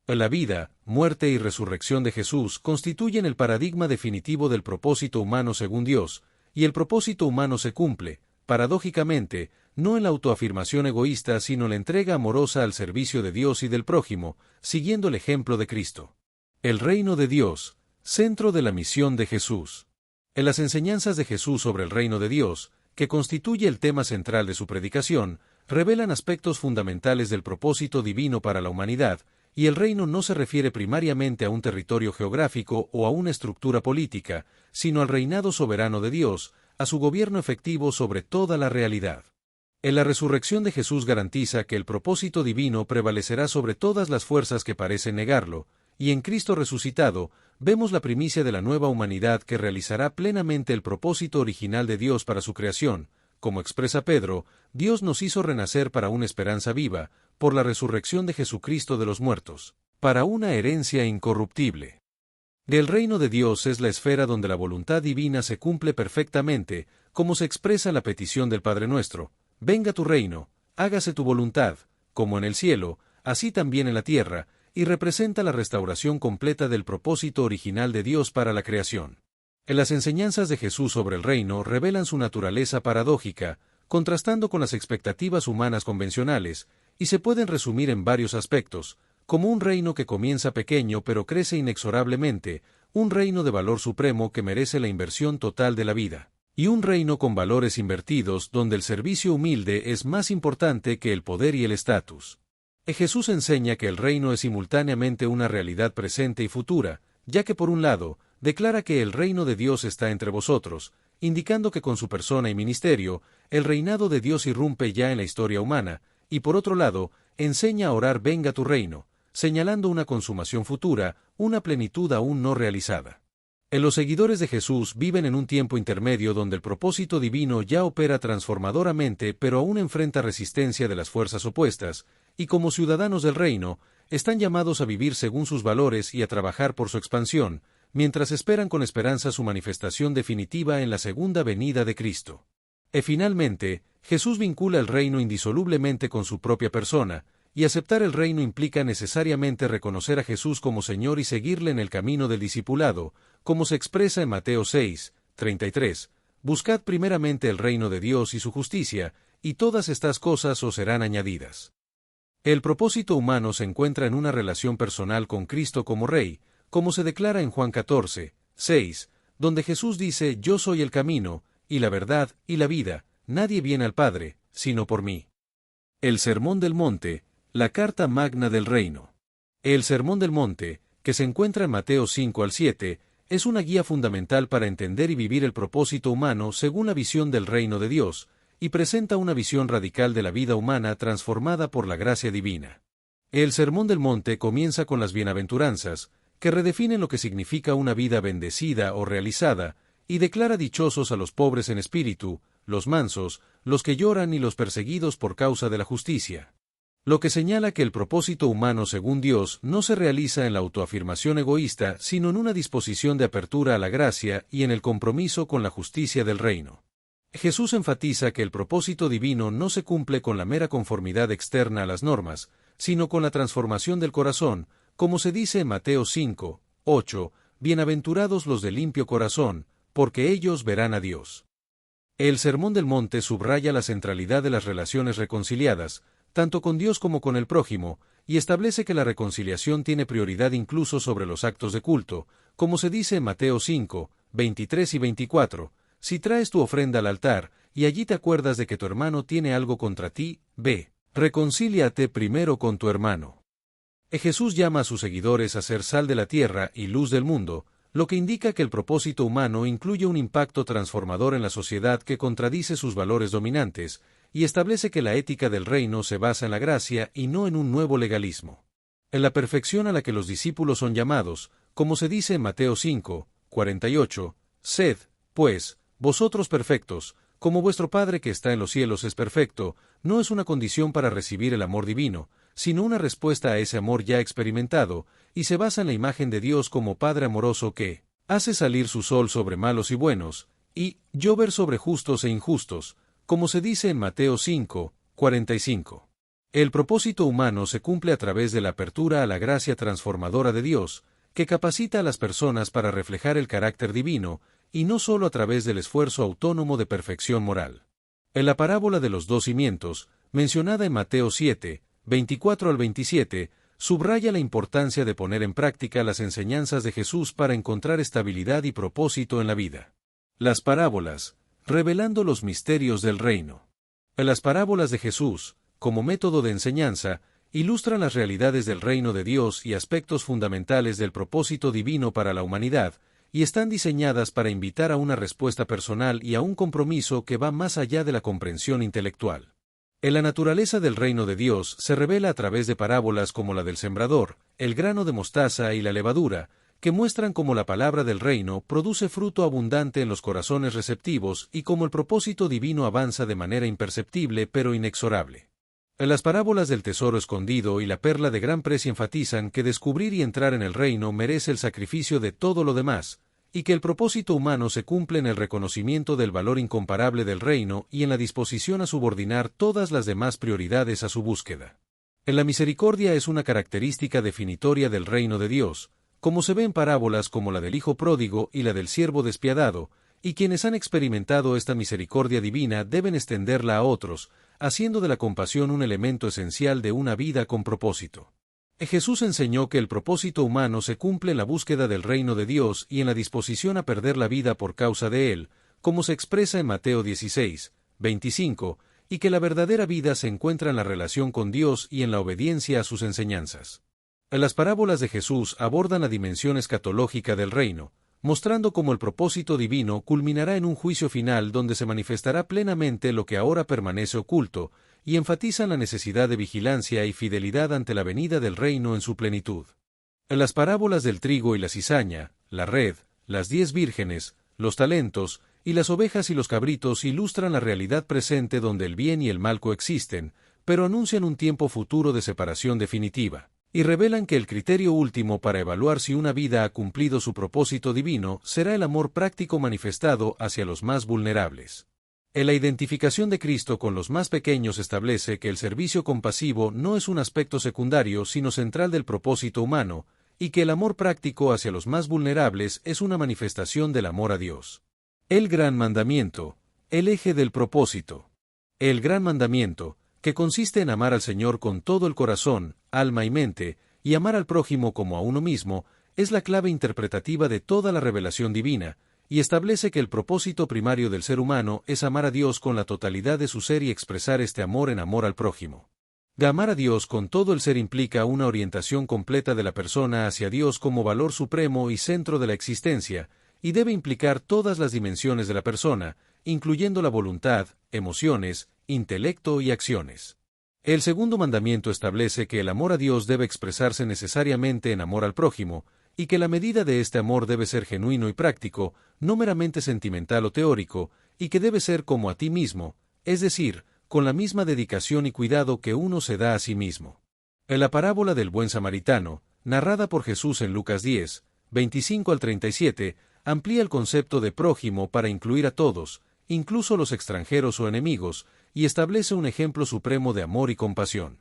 A: La vida, muerte y resurrección de Jesús constituyen el paradigma definitivo del propósito humano según Dios, y el propósito humano se cumple, paradójicamente, no en la autoafirmación egoísta sino en la entrega amorosa al servicio de Dios y del prójimo, siguiendo el ejemplo de Cristo. El reino de Dios, centro de la misión de Jesús. En las enseñanzas de Jesús sobre el reino de Dios, que constituye el tema central de su predicación, revelan aspectos fundamentales del propósito divino para la humanidad, y el reino no se refiere primariamente a un territorio geográfico o a una estructura política, sino al reinado soberano de Dios, a su gobierno efectivo sobre toda la realidad. En la resurrección de Jesús garantiza que el propósito divino prevalecerá sobre todas las fuerzas que parecen negarlo, y en Cristo resucitado, vemos la primicia de la nueva humanidad que realizará plenamente el propósito original de Dios para su creación. Como expresa Pedro, Dios nos hizo renacer para una esperanza viva, por la resurrección de Jesucristo de los muertos, para una herencia incorruptible. El reino de Dios es la esfera donde la voluntad divina se cumple perfectamente, como se expresa la petición del Padre nuestro: venga tu reino, hágase tu voluntad, como en el cielo, así también en la tierra, y representa la restauración completa del propósito original de Dios para la creación. En las enseñanzas de Jesús sobre el reino revelan su naturaleza paradójica, contrastando con las expectativas humanas convencionales, y se pueden resumir en varios aspectos, como un reino que comienza pequeño pero crece inexorablemente, un reino de valor supremo que merece la inversión total de la vida, y un reino con valores invertidos donde el servicio humilde es más importante que el poder y el estatus. Jesús enseña que el reino es simultáneamente una realidad presente y futura, ya que por un lado, declara que el reino de Dios está entre vosotros, indicando que con su persona y ministerio, el reinado de Dios irrumpe ya en la historia humana, y por otro lado, enseña a orar venga tu reino, señalando una consumación futura, una plenitud aún no realizada. Los seguidores de Jesús viven en un tiempo intermedio donde el propósito divino ya opera transformadoramente, pero aún enfrenta resistencia de las fuerzas opuestas, y como ciudadanos del reino, están llamados a vivir según sus valores y a trabajar por su expansión, mientras esperan con esperanza su manifestación definitiva en la segunda venida de Cristo. Finalmente, Jesús vincula el reino indisolublemente con su propia persona, y aceptar el reino implica necesariamente reconocer a Jesús como Señor y seguirle en el camino del discipulado, como se expresa en Mateo 6, 33. Buscad primeramente el reino de Dios y su justicia, y todas estas cosas os serán añadidas. El propósito humano se encuentra en una relación personal con Cristo como Rey, como se declara en Juan 14, 6, donde Jesús dice: Yo soy el camino, y la verdad, y la vida, nadie viene al Padre, sino por mí. El Sermón del Monte, la carta magna del reino. El Sermón del Monte, que se encuentra en Mateo 5 al 7, es una guía fundamental para entender y vivir el propósito humano según la visión del reino de Dios, y presenta una visión radical de la vida humana transformada por la gracia divina. El Sermón del Monte comienza con las bienaventuranzas, que redefinen lo que significa una vida bendecida o realizada, y declara dichosos a los pobres en espíritu, los mansos, los que lloran y los perseguidos por causa de la justicia. Lo que señala que el propósito humano según Dios no se realiza en la autoafirmación egoísta, sino en una disposición de apertura a la gracia y en el compromiso con la justicia del reino. Jesús enfatiza que el propósito divino no se cumple con la mera conformidad externa a las normas, sino con la transformación del corazón, como se dice en Mateo 5, 8, Bienaventurados los de limpio corazón, porque ellos verán a Dios. El Sermón del Monte subraya la centralidad de las relaciones reconciliadas, tanto con Dios como con el prójimo, y establece que la reconciliación tiene prioridad incluso sobre los actos de culto, como se dice en Mateo 5, 23 y 24, si traes tu ofrenda al altar, y allí te acuerdas de que tu hermano tiene algo contra ti, ve, reconcíliate primero con tu hermano. Jesús llama a sus seguidores a ser sal de la tierra y luz del mundo, lo que indica que el propósito humano incluye un impacto transformador en la sociedad que contradice sus valores dominantes, y establece que la ética del reino se basa en la gracia y no en un nuevo legalismo. En la perfección a la que los discípulos son llamados, como se dice en Mateo 5, 48, sed, pues, vosotros perfectos, como vuestro Padre que está en los cielos es perfecto, no es una condición para recibir el amor divino, sino una respuesta a ese amor ya experimentado, y se basa en la imagen de Dios como Padre amoroso que hace salir su sol sobre malos y buenos, y llover sobre justos e injustos, como se dice en Mateo 5, 45. El propósito humano se cumple a través de la apertura a la gracia transformadora de Dios, que capacita a las personas para reflejar el carácter divino, y no solo a través del esfuerzo autónomo de perfección moral. En la parábola de los dos cimientos, mencionada en Mateo 7, 24 al 27, subraya la importancia de poner en práctica las enseñanzas de Jesús para encontrar estabilidad y propósito en la vida. Las parábolas, revelando los misterios del reino. En las parábolas de Jesús, como método de enseñanza, ilustran las realidades del reino de Dios y aspectos fundamentales del propósito divino para la humanidad, y están diseñadas para invitar a una respuesta personal y a un compromiso que va más allá de la comprensión intelectual. En la naturaleza del reino de Dios se revela a través de parábolas como la del sembrador, el grano de mostaza y la levadura, que muestran cómo la palabra del reino produce fruto abundante en los corazones receptivos y cómo el propósito divino avanza de manera imperceptible pero inexorable. En las parábolas del tesoro escondido y la perla de gran precio enfatizan que descubrir y entrar en el reino merece el sacrificio de todo lo demás, y que el propósito humano se cumple en el reconocimiento del valor incomparable del reino y en la disposición a subordinar todas las demás prioridades a su búsqueda. En la misericordia es una característica definitoria del reino de Dios, como se ve en parábolas como la del hijo pródigo y la del siervo despiadado, y quienes han experimentado esta misericordia divina deben extenderla a otros, haciendo de la compasión un elemento esencial de una vida con propósito. Jesús enseñó que el propósito humano se cumple en la búsqueda del reino de Dios y en la disposición a perder la vida por causa de él, como se expresa en Mateo 16, 25, y que la verdadera vida se encuentra en la relación con Dios y en la obediencia a sus enseñanzas. Las parábolas de Jesús abordan la dimensión escatológica del reino, mostrando cómo el propósito divino culminará en un juicio final donde se manifestará plenamente lo que ahora permanece oculto, y enfatizan la necesidad de vigilancia y fidelidad ante la venida del reino en su plenitud. En las parábolas del trigo y la cizaña, la red, las 10 vírgenes, los talentos, y las ovejas y los cabritos ilustran la realidad presente donde el bien y el mal coexisten, pero anuncian un tiempo futuro de separación definitiva, y revelan que el criterio último para evaluar si una vida ha cumplido su propósito divino será el amor práctico manifestado hacia los más vulnerables. En la identificación de Cristo con los más pequeños establece que el servicio compasivo no es un aspecto secundario sino central del propósito humano, y que el amor práctico hacia los más vulnerables es una manifestación del amor a Dios. El gran mandamiento, el eje del propósito. El gran mandamiento, que consiste en amar al Señor con todo el corazón, alma y mente, y amar al prójimo como a uno mismo, es la clave interpretativa de toda la revelación divina, y establece que el propósito primario del ser humano es amar a Dios con la totalidad de su ser y expresar este amor en amor al prójimo. Amar a Dios con todo el ser implica una orientación completa de la persona hacia Dios como valor supremo y centro de la existencia, y debe implicar todas las dimensiones de la persona, incluyendo la voluntad, emociones, intelecto y acciones. El segundo mandamiento establece que el amor a Dios debe expresarse necesariamente en amor al prójimo, y que la medida de este amor debe ser genuino y práctico, no meramente sentimental o teórico, y que debe ser como a ti mismo, es decir, con la misma dedicación y cuidado que uno se da a sí mismo. En la parábola del buen samaritano, narrada por Jesús en Lucas 10, 25 al 37, amplía el concepto de prójimo para incluir a todos, incluso los extranjeros o enemigos, y establece un ejemplo supremo de amor y compasión.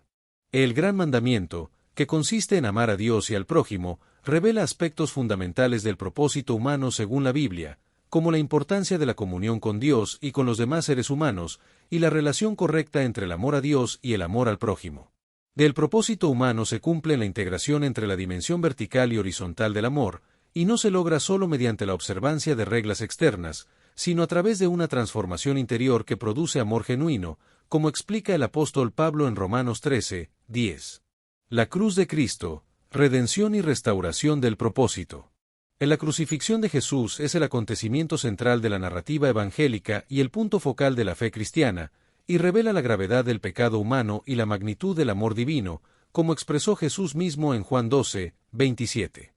A: El gran mandamiento, que consiste en amar a Dios y al prójimo, revela aspectos fundamentales del propósito humano según la Biblia, como la importancia de la comunión con Dios y con los demás seres humanos, y la relación correcta entre el amor a Dios y el amor al prójimo. Del propósito humano se cumple la integración entre la dimensión vertical y horizontal del amor, y no se logra solo mediante la observancia de reglas externas, sino a través de una transformación interior que produce amor genuino, como explica el apóstol Pablo en Romanos 13, 10. La cruz de Cristo, redención y restauración del propósito. En la crucifixión de Jesús es el acontecimiento central de la narrativa evangélica y el punto focal de la fe cristiana, y revela la gravedad del pecado humano y la magnitud del amor divino, como expresó Jesús mismo en Juan 12, 27.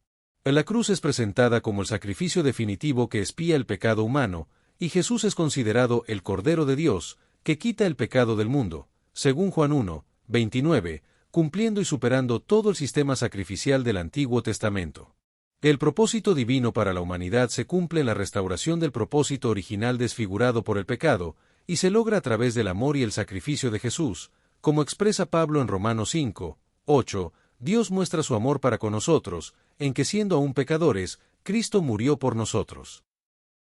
A: La cruz es presentada como el sacrificio definitivo que expía el pecado humano, y Jesús es considerado el Cordero de Dios, que quita el pecado del mundo, según Juan 1, 29, cumpliendo y superando todo el sistema sacrificial del Antiguo Testamento. El propósito divino para la humanidad se cumple en la restauración del propósito original desfigurado por el pecado, y se logra a través del amor y el sacrificio de Jesús, como expresa Pablo en Romanos 5, 8, Dios muestra su amor para con nosotros, en que siendo aún pecadores, Cristo murió por nosotros.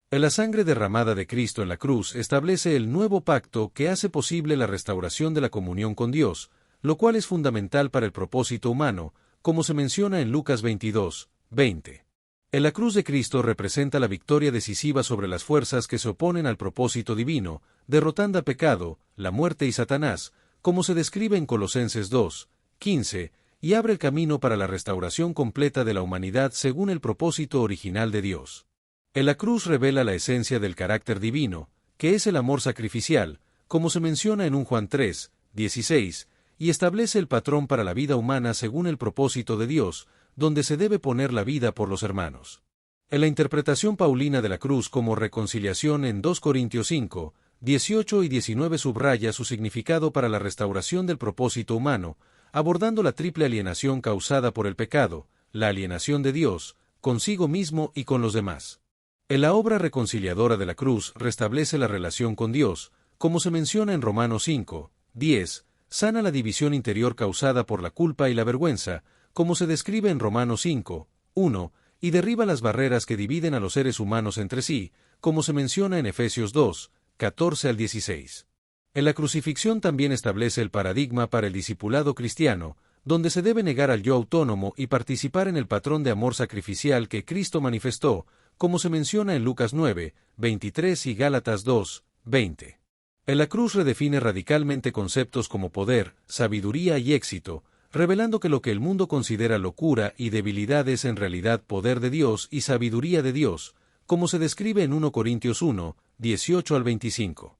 A: La sangre derramada de Cristo en la cruz establece el nuevo pacto que hace posible la restauración de la comunión con Dios, lo cual es fundamental para el propósito humano, como se menciona en Lucas 22, 20. En la cruz de Cristo representa la victoria decisiva sobre las fuerzas que se oponen al propósito divino, derrotando al pecado, la muerte y Satanás, como se describe en Colosenses 2, 15, y abre el camino para la restauración completa de la humanidad según el propósito original de Dios. En la cruz revela la esencia del carácter divino, que es el amor sacrificial, como se menciona en 1 Juan 3, 16, y establece el patrón para la vida humana según el propósito de Dios, donde se debe poner la vida por los hermanos. En la interpretación paulina de la cruz como reconciliación en 2 Corintios 5, 18 y 19 subraya su significado para la restauración del propósito humano, abordando la triple alienación causada por el pecado, la alienación de Dios, consigo mismo y con los demás. En la obra reconciliadora de la cruz restablece la relación con Dios, como se menciona en Romanos 5, 10, sana la división interior causada por la culpa y la vergüenza, como se describe en Romanos 5, 1, y derriba las barreras que dividen a los seres humanos entre sí, como se menciona en Efesios 2, 14 al 16. En la crucifixión también establece el paradigma para el discipulado cristiano, donde se debe negar al yo autónomo y participar en el patrón de amor sacrificial que Cristo manifestó, como se menciona en Lucas 9, 23 y Gálatas 2, 20. En la cruz redefine radicalmente conceptos como poder, sabiduría y éxito, revelando que lo que el mundo considera locura y debilidad es en realidad poder de Dios y sabiduría de Dios, como se describe en 1 Corintios 1, 18 al 25.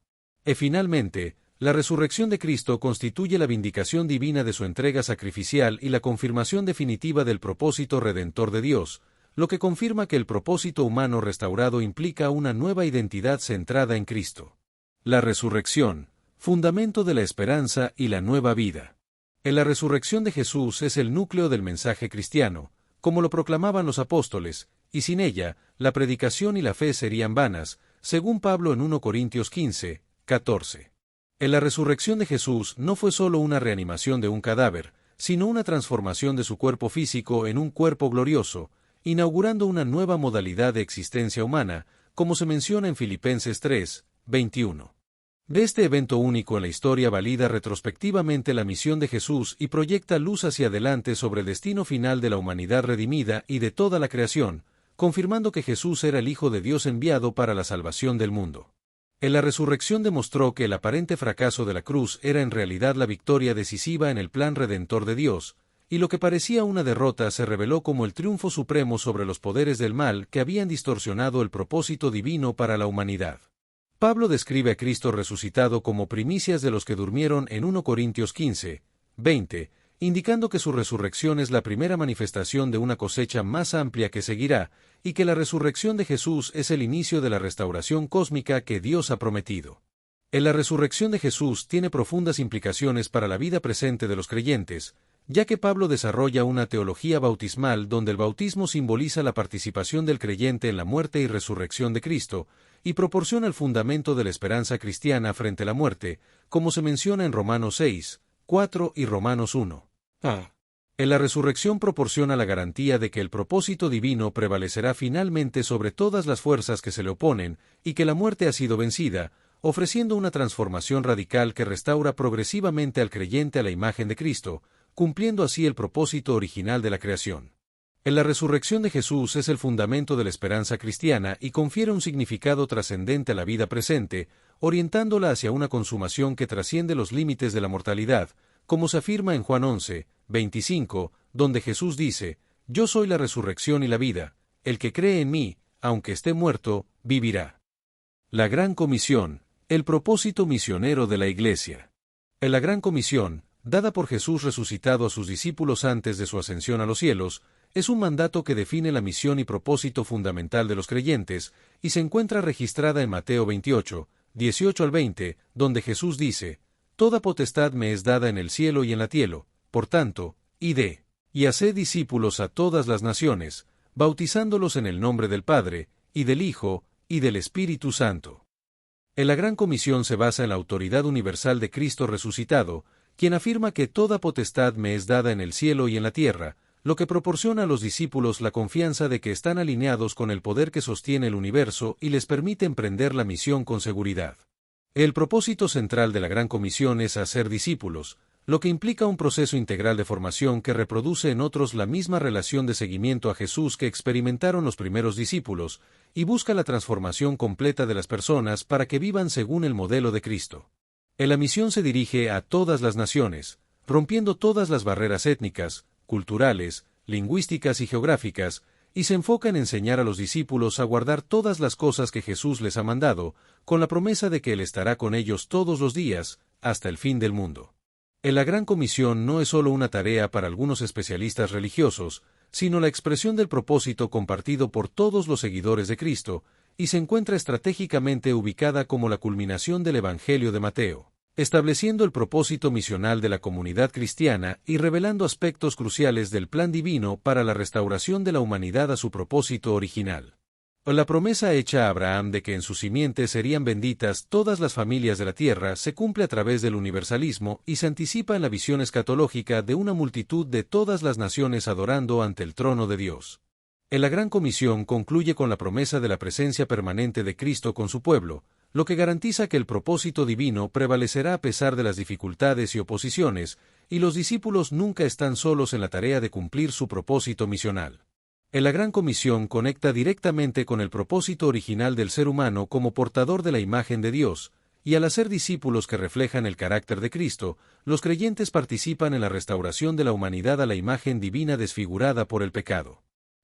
A: Finalmente, la resurrección de Cristo constituye la vindicación divina de su entrega sacrificial y la confirmación definitiva del propósito redentor de Dios, lo que confirma que el propósito humano restaurado implica una nueva identidad centrada en Cristo. La resurrección, fundamento de la esperanza y la nueva vida. La resurrección de Jesús es el núcleo del mensaje cristiano, como lo proclamaban los apóstoles, y sin ella, la predicación y la fe serían vanas, según Pablo en 1 Corintios 15, 14. La resurrección de Jesús no fue solo una reanimación de un cadáver, sino una transformación de su cuerpo físico en un cuerpo glorioso, inaugurando una nueva modalidad de existencia humana, como se menciona en Filipenses 3, 21. De este evento único en la historia valida retrospectivamente la misión de Jesús y proyecta luz hacia adelante sobre el destino final de la humanidad redimida y de toda la creación, confirmando que Jesús era el Hijo de Dios enviado para la salvación del mundo. En la resurrección demostró que el aparente fracaso de la cruz era en realidad la victoria decisiva en el plan redentor de Dios, y lo que parecía una derrota se reveló como el triunfo supremo sobre los poderes del mal que habían distorsionado el propósito divino para la humanidad. Pablo describe a Cristo resucitado como primicias de los que durmieron en 1 Corintios 15, 20, indicando que su resurrección es la primera manifestación de una cosecha más amplia que seguirá, y que la resurrección de Jesús es el inicio de la restauración cósmica que Dios ha prometido. La resurrección de Jesús tiene profundas implicaciones para la vida presente de los creyentes, ya que Pablo desarrolla una teología bautismal donde el bautismo simboliza la participación del creyente en la muerte y resurrección de Cristo, y proporciona el fundamento de la esperanza cristiana frente a la muerte, como se menciona en Romanos 6, 4 y Romanos 1. La resurrección proporciona la garantía de que el propósito divino prevalecerá finalmente sobre todas las fuerzas que se le oponen, y que la muerte ha sido vencida, ofreciendo una transformación radical que restaura progresivamente al creyente a la imagen de Cristo, cumpliendo así el propósito original de la creación. La resurrección de Jesús es el fundamento de la esperanza cristiana y confiere un significado trascendente a la vida presente, orientándola hacia una consumación que trasciende los límites de la mortalidad, como se afirma en Juan 11, 25, donde Jesús dice: «Yo soy la resurrección y la vida, el que cree en mí, aunque esté muerto, vivirá». La Gran Comisión, el propósito misionero de la Iglesia. En la Gran Comisión, dada por Jesús resucitado a sus discípulos antes de su ascensión a los cielos, es un mandato que define la misión y propósito fundamental de los creyentes, y se encuentra registrada en Mateo 28, 18 al 20, donde Jesús dice: «Toda potestad me es dada en el cielo y en la tierra, por tanto, id, y haced discípulos a todas las naciones, bautizándolos en el nombre del Padre, y del Hijo, y del Espíritu Santo». La Gran Comisión se basa en la autoridad universal de Cristo resucitado, quien afirma que toda potestad me es dada en el cielo y en la tierra, lo que proporciona a los discípulos la confianza de que están alineados con el poder que sostiene el universo y les permite emprender la misión con seguridad. El propósito central de la Gran Comisión es hacer discípulos, lo que implica un proceso integral de formación que reproduce en otros la misma relación de seguimiento a Jesús que experimentaron los primeros discípulos, y busca la transformación completa de las personas para que vivan según el modelo de Cristo. La misión se dirige a todas las naciones, rompiendo todas las barreras étnicas, culturales, lingüísticas y geográficas, y se enfoca en enseñar a los discípulos a guardar todas las cosas que Jesús les ha mandado, con la promesa de que Él estará con ellos todos los días, hasta el fin del mundo. La Gran Comisión no es solo una tarea para algunos especialistas religiosos, sino la expresión del propósito compartido por todos los seguidores de Cristo, y se encuentra estratégicamente ubicada como la culminación del Evangelio de Mateo, estableciendo el propósito misional de la comunidad cristiana y revelando aspectos cruciales del plan divino para la restauración de la humanidad a su propósito original. La promesa hecha a Abraham de que en su simiente serían benditas todas las familias de la tierra se cumple a través del universalismo y se anticipa en la visión escatológica de una multitud de todas las naciones adorando ante el trono de Dios. La Gran Comisión concluye con la promesa de la presencia permanente de Cristo con su pueblo, lo que garantiza que el propósito divino prevalecerá a pesar de las dificultades y oposiciones, y los discípulos nunca están solos en la tarea de cumplir su propósito misional. La Gran Comisión conecta directamente con el propósito original del ser humano como portador de la imagen de Dios, y al hacer discípulos que reflejan el carácter de Cristo, los creyentes participan en la restauración de la humanidad a la imagen divina desfigurada por el pecado.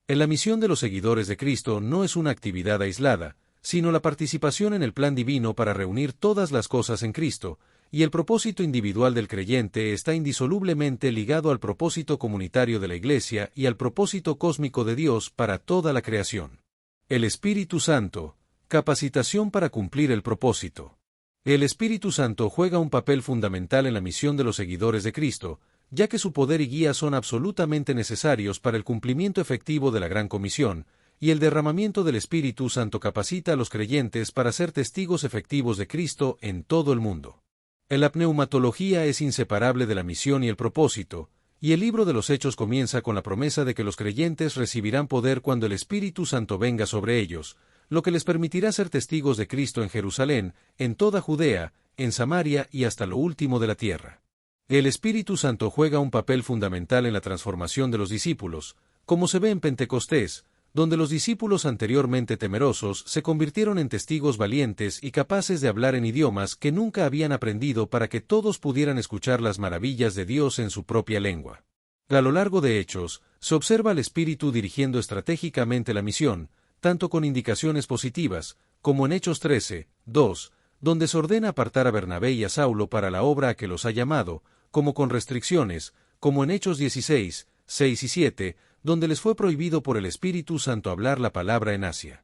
A: La misión de los seguidores de Cristo no es una actividad aislada, sino la participación en el plan divino para reunir todas las cosas en Cristo, y el propósito individual del creyente está indisolublemente ligado al propósito comunitario de la Iglesia y al propósito cósmico de Dios para toda la creación. El Espíritu Santo, capacitación para cumplir el propósito. El Espíritu Santo juega un papel fundamental en la misión de los seguidores de Cristo, ya que su poder y guía son absolutamente necesarios para el cumplimiento efectivo de la Gran Comisión, y el derramamiento del Espíritu Santo capacita a los creyentes para ser testigos efectivos de Cristo en todo el mundo. La pneumatología es inseparable de la misión y el propósito, y el libro de los Hechos comienza con la promesa de que los creyentes recibirán poder cuando el Espíritu Santo venga sobre ellos, lo que les permitirá ser testigos de Cristo en Jerusalén, en toda Judea, en Samaria y hasta lo último de la tierra. El Espíritu Santo juega un papel fundamental en la transformación de los discípulos, como se ve en Pentecostés, donde los discípulos anteriormente temerosos se convirtieron en testigos valientes y capaces de hablar en idiomas que nunca habían aprendido para que todos pudieran escuchar las maravillas de Dios en su propia lengua. A lo largo de Hechos, se observa al Espíritu dirigiendo estratégicamente la misión, tanto con indicaciones positivas, como en Hechos 13, 2, donde se ordena apartar a Bernabé y a Saulo para la obra a que los ha llamado, como con restricciones, como en Hechos 16, 6 y 7, donde les fue prohibido por el Espíritu Santo hablar la palabra en Asia.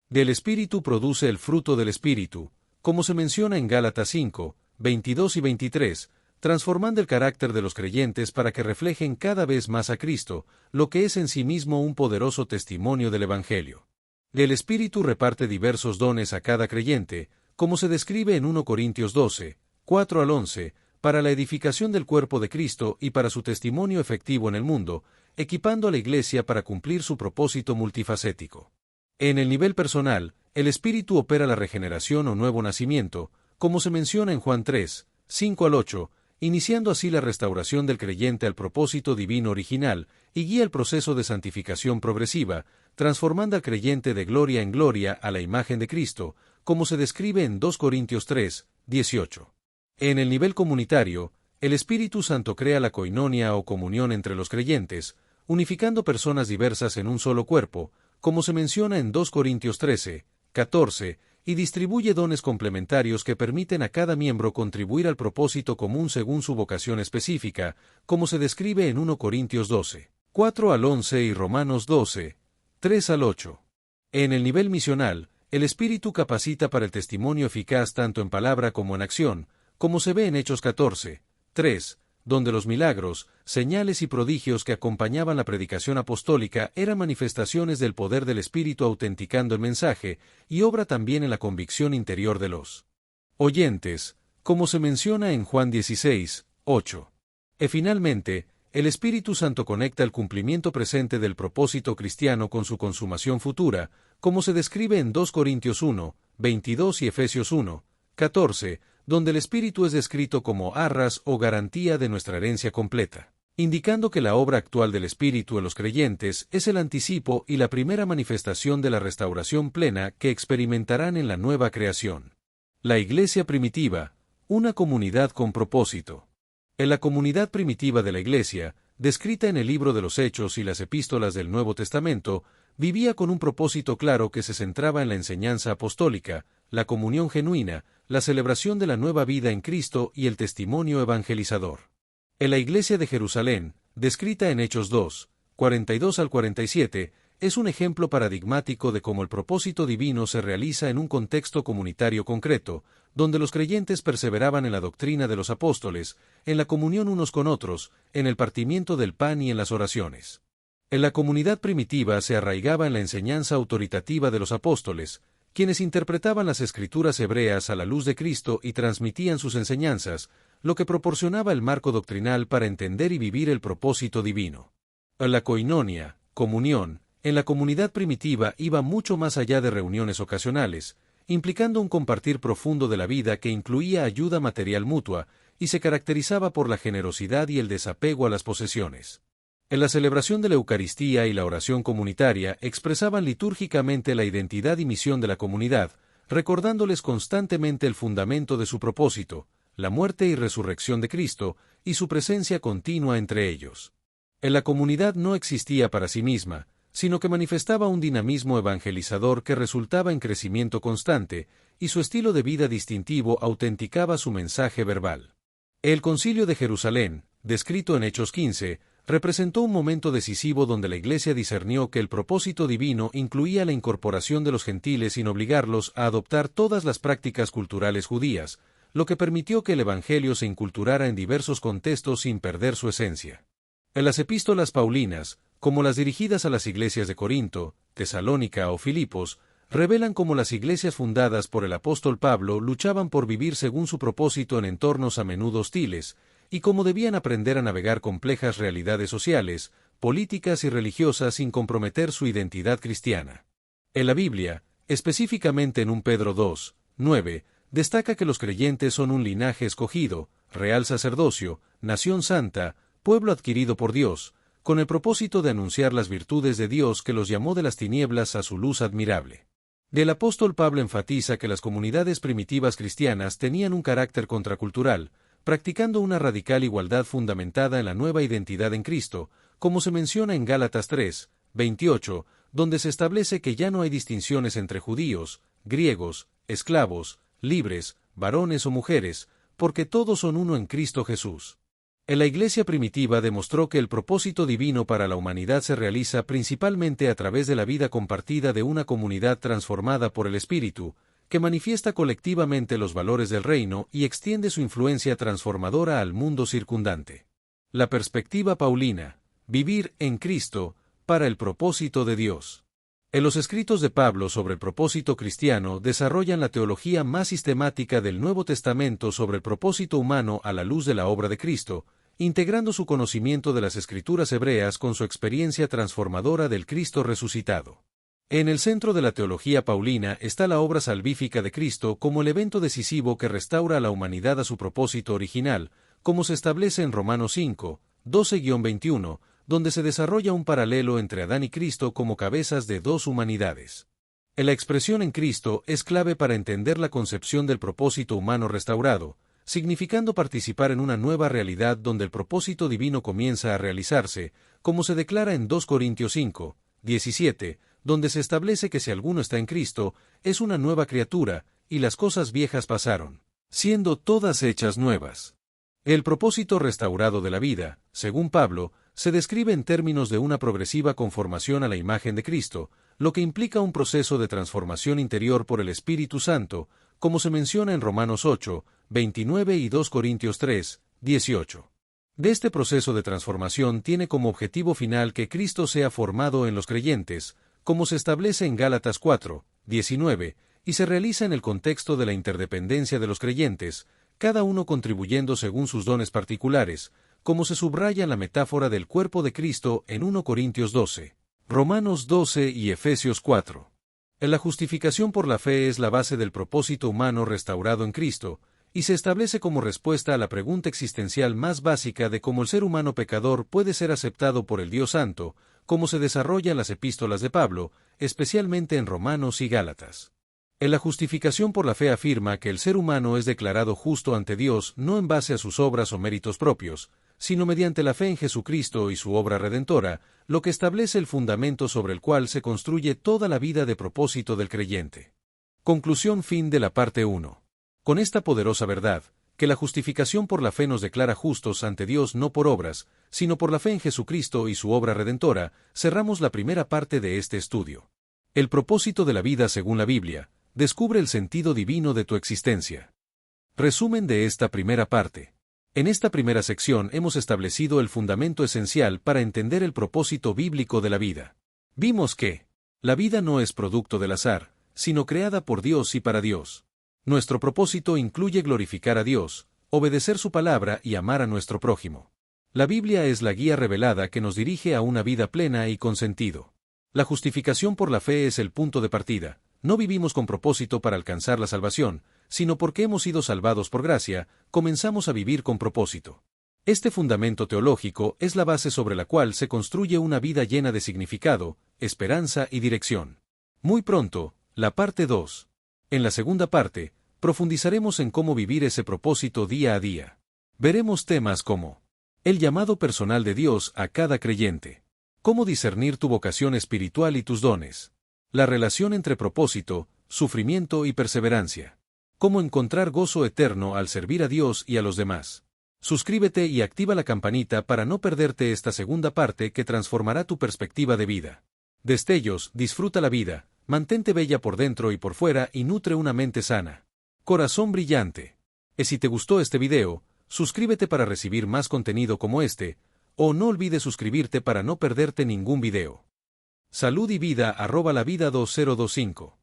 A: Del Espíritu produce el fruto del Espíritu, como se menciona en Gálatas 5, 22 y 23, transformando el carácter de los creyentes para que reflejen cada vez más a Cristo, lo que es en sí mismo un poderoso testimonio del Evangelio. El Espíritu reparte diversos dones a cada creyente, como se describe en 1 Corintios 12, 4 al 11, para la edificación del cuerpo de Cristo y para su testimonio efectivo en el mundo, equipando a la Iglesia para cumplir su propósito multifacético. En el nivel personal, el Espíritu opera la regeneración o nuevo nacimiento, como se menciona en Juan 3, 5 al 8, iniciando así la restauración del creyente al propósito divino original, y guía el proceso de santificación progresiva, transformando al creyente de gloria en gloria a la imagen de Cristo, como se describe en 2 Corintios 3, 18. En el nivel comunitario, el Espíritu Santo crea la coinonia o comunión entre los creyentes, unificando personas diversas en un solo cuerpo, como se menciona en 2 Corintios 13, 14, y distribuye dones complementarios que permiten a cada miembro contribuir al propósito común según su vocación específica, como se describe en 1 Corintios 12, 4 al 11 y Romanos 12, 3 al 8. En el nivel misional, el Espíritu capacita para el testimonio eficaz tanto en palabra como en acción, como se ve en Hechos 14, 3, donde los milagros, señales y prodigios que acompañaban la predicación apostólica eran manifestaciones del poder del Espíritu autenticando el mensaje, y obra también en la convicción interior de los oyentes, como se menciona en Juan 16, 8. Finalmente, el Espíritu Santo conecta el cumplimiento presente del propósito cristiano con su consumación futura, como se describe en 2 Corintios 1, 22 y Efesios 1, 14, donde el Espíritu es descrito como arras o garantía de nuestra herencia completa, indicando que la obra actual del Espíritu en los creyentes es el anticipo y la primera manifestación de la restauración plena que experimentarán en la nueva creación. La Iglesia primitiva, una comunidad con propósito. En la comunidad primitiva de la Iglesia, descrita en el libro de los Hechos y las epístolas del Nuevo Testamento, vivía con un propósito claro que se centraba en la enseñanza apostólica, la comunión genuina, la celebración de la nueva vida en Cristo y el testimonio evangelizador. En la Iglesia de Jerusalén, descrita en Hechos 2, 42 al 47, es un ejemplo paradigmático de cómo el propósito divino se realiza en un contexto comunitario concreto, donde los creyentes perseveraban en la doctrina de los apóstoles, en la comunión unos con otros, en el partimiento del pan y en las oraciones. En la comunidad primitiva se arraigaba en la enseñanza autoritativa de los apóstoles, quienes interpretaban las escrituras hebreas a la luz de Cristo y transmitían sus enseñanzas, lo que proporcionaba el marco doctrinal para entender y vivir el propósito divino. La coinonia, comunión, en la comunidad primitiva iba mucho más allá de reuniones ocasionales, implicando un compartir profundo de la vida que incluía ayuda material mutua, y se caracterizaba por la generosidad y el desapego a las posesiones. En la celebración de la Eucaristía y la oración comunitaria expresaban litúrgicamente la identidad y misión de la comunidad, recordándoles constantemente el fundamento de su propósito, la muerte y resurrección de Cristo, y su presencia continua entre ellos. En la comunidad no existía para sí misma, sino que manifestaba un dinamismo evangelizador que resultaba en crecimiento constante, y su estilo de vida distintivo autenticaba su mensaje verbal. El Concilio de Jerusalén, descrito en Hechos 15, representó un momento decisivo donde la Iglesia discernió que el propósito divino incluía la incorporación de los gentiles sin obligarlos a adoptar todas las prácticas culturales judías, lo que permitió que el Evangelio se inculturara en diversos contextos sin perder su esencia. En las epístolas paulinas, como las dirigidas a las iglesias de Corinto, Tesalónica o Filipos, revelan cómo las iglesias fundadas por el apóstol Pablo luchaban por vivir según su propósito en entornos a menudo hostiles, y cómo debían aprender a navegar complejas realidades sociales, políticas y religiosas sin comprometer su identidad cristiana. En la Biblia, específicamente en 1 Pedro 2, 9, destaca que los creyentes son un linaje escogido, real sacerdocio, nación santa, pueblo adquirido por Dios, con el propósito de anunciar las virtudes de Dios que los llamó de las tinieblas a su luz admirable. El apóstol Pablo enfatiza que las comunidades primitivas cristianas tenían un carácter contracultural, practicando una radical igualdad fundamentada en la nueva identidad en Cristo, como se menciona en Gálatas 3, 28, donde se establece que ya no hay distinciones entre judíos, griegos, esclavos, libres, varones o mujeres, porque todos son uno en Cristo Jesús. En la Iglesia primitiva demostró que el propósito divino para la humanidad se realiza principalmente a través de la vida compartida de una comunidad transformada por el Espíritu, que manifiesta colectivamente los valores del reino y extiende su influencia transformadora al mundo circundante. La perspectiva paulina, vivir en Cristo, para el propósito de Dios. En los escritos de Pablo sobre el propósito cristiano desarrollan la teología más sistemática del Nuevo Testamento sobre el propósito humano a la luz de la obra de Cristo, integrando su conocimiento de las Escrituras hebreas con su experiencia transformadora del Cristo resucitado. En el centro de la teología paulina está la obra salvífica de Cristo como el evento decisivo que restaura a la humanidad a su propósito original, como se establece en Romanos 5, 12-21, donde se desarrolla un paralelo entre Adán y Cristo como cabezas de dos humanidades. La expresión en Cristo es clave para entender la concepción del propósito humano restaurado, significando participar en una nueva realidad donde el propósito divino comienza a realizarse, como se declara en 2 Corintios 5, 17, donde se establece que si alguno está en Cristo, es una nueva criatura, y las cosas viejas pasaron, siendo todas hechas nuevas. El propósito restaurado de la vida, según Pablo, se describe en términos de una progresiva conformación a la imagen de Cristo, lo que implica un proceso de transformación interior por el Espíritu Santo, como se menciona en Romanos 8, 29 y 2 Corintios 3, 18. De este proceso de transformación tiene como objetivo final que Cristo sea formado en los creyentes, como se establece en Gálatas 4, 19, y se realiza en el contexto de la interdependencia de los creyentes, cada uno contribuyendo según sus dones particulares, como se subraya en la metáfora del cuerpo de Cristo en 1 Corintios 12, Romanos 12 y Efesios 4. La justificación por la fe es la base del propósito humano restaurado en Cristo, y se establece como respuesta a la pregunta existencial más básica de cómo el ser humano pecador puede ser aceptado por el Dios Santo, como se desarrolla en las epístolas de Pablo, especialmente en Romanos y Gálatas. La justificación por la fe afirma que el ser humano es declarado justo ante Dios no en base a sus obras o méritos propios, sino mediante la fe en Jesucristo y su obra redentora, lo que establece el fundamento sobre el cual se construye toda la vida de propósito del creyente. Conclusión fin de la parte 1. Con esta poderosa verdad, que la justificación por la fe nos declara justos ante Dios no por obras, sino por la fe en Jesucristo y su obra redentora, cerramos la primera parte de este estudio. El propósito de la vida según la Biblia, descubre el sentido divino de tu existencia. Resumen de esta primera parte. En esta primera sección hemos establecido el fundamento esencial para entender el propósito bíblico de la vida. Vimos que la vida no es producto del azar, sino creada por Dios y para Dios. Nuestro propósito incluye glorificar a Dios, obedecer su palabra y amar a nuestro prójimo. La Biblia es la guía revelada que nos dirige a una vida plena y con sentido. La justificación por la fe es el punto de partida. No vivimos con propósito para alcanzar la salvación, sino porque hemos sido salvados por gracia, comenzamos a vivir con propósito. Este fundamento teológico es la base sobre la cual se construye una vida llena de significado, esperanza y dirección. Muy pronto, la parte 2. En la segunda parte, profundizaremos en cómo vivir ese propósito día a día. Veremos temas como el llamado personal de Dios a cada creyente, Cómo discernir tu vocación espiritual y tus dones. La relación entre propósito, sufrimiento y perseverancia. Cómo encontrar gozo eterno al servir a Dios y a los demás. Suscríbete y activa la campanita para no perderte esta segunda parte que transformará tu perspectiva de vida. Destellos, disfruta la vida, mantente bella por dentro y por fuera y nutre una mente sana. Corazón brillante. Si te gustó este video, suscríbete para recibir más contenido como este, o no olvides suscribirte para no perderte ningún video. Salud y vida @lavida2025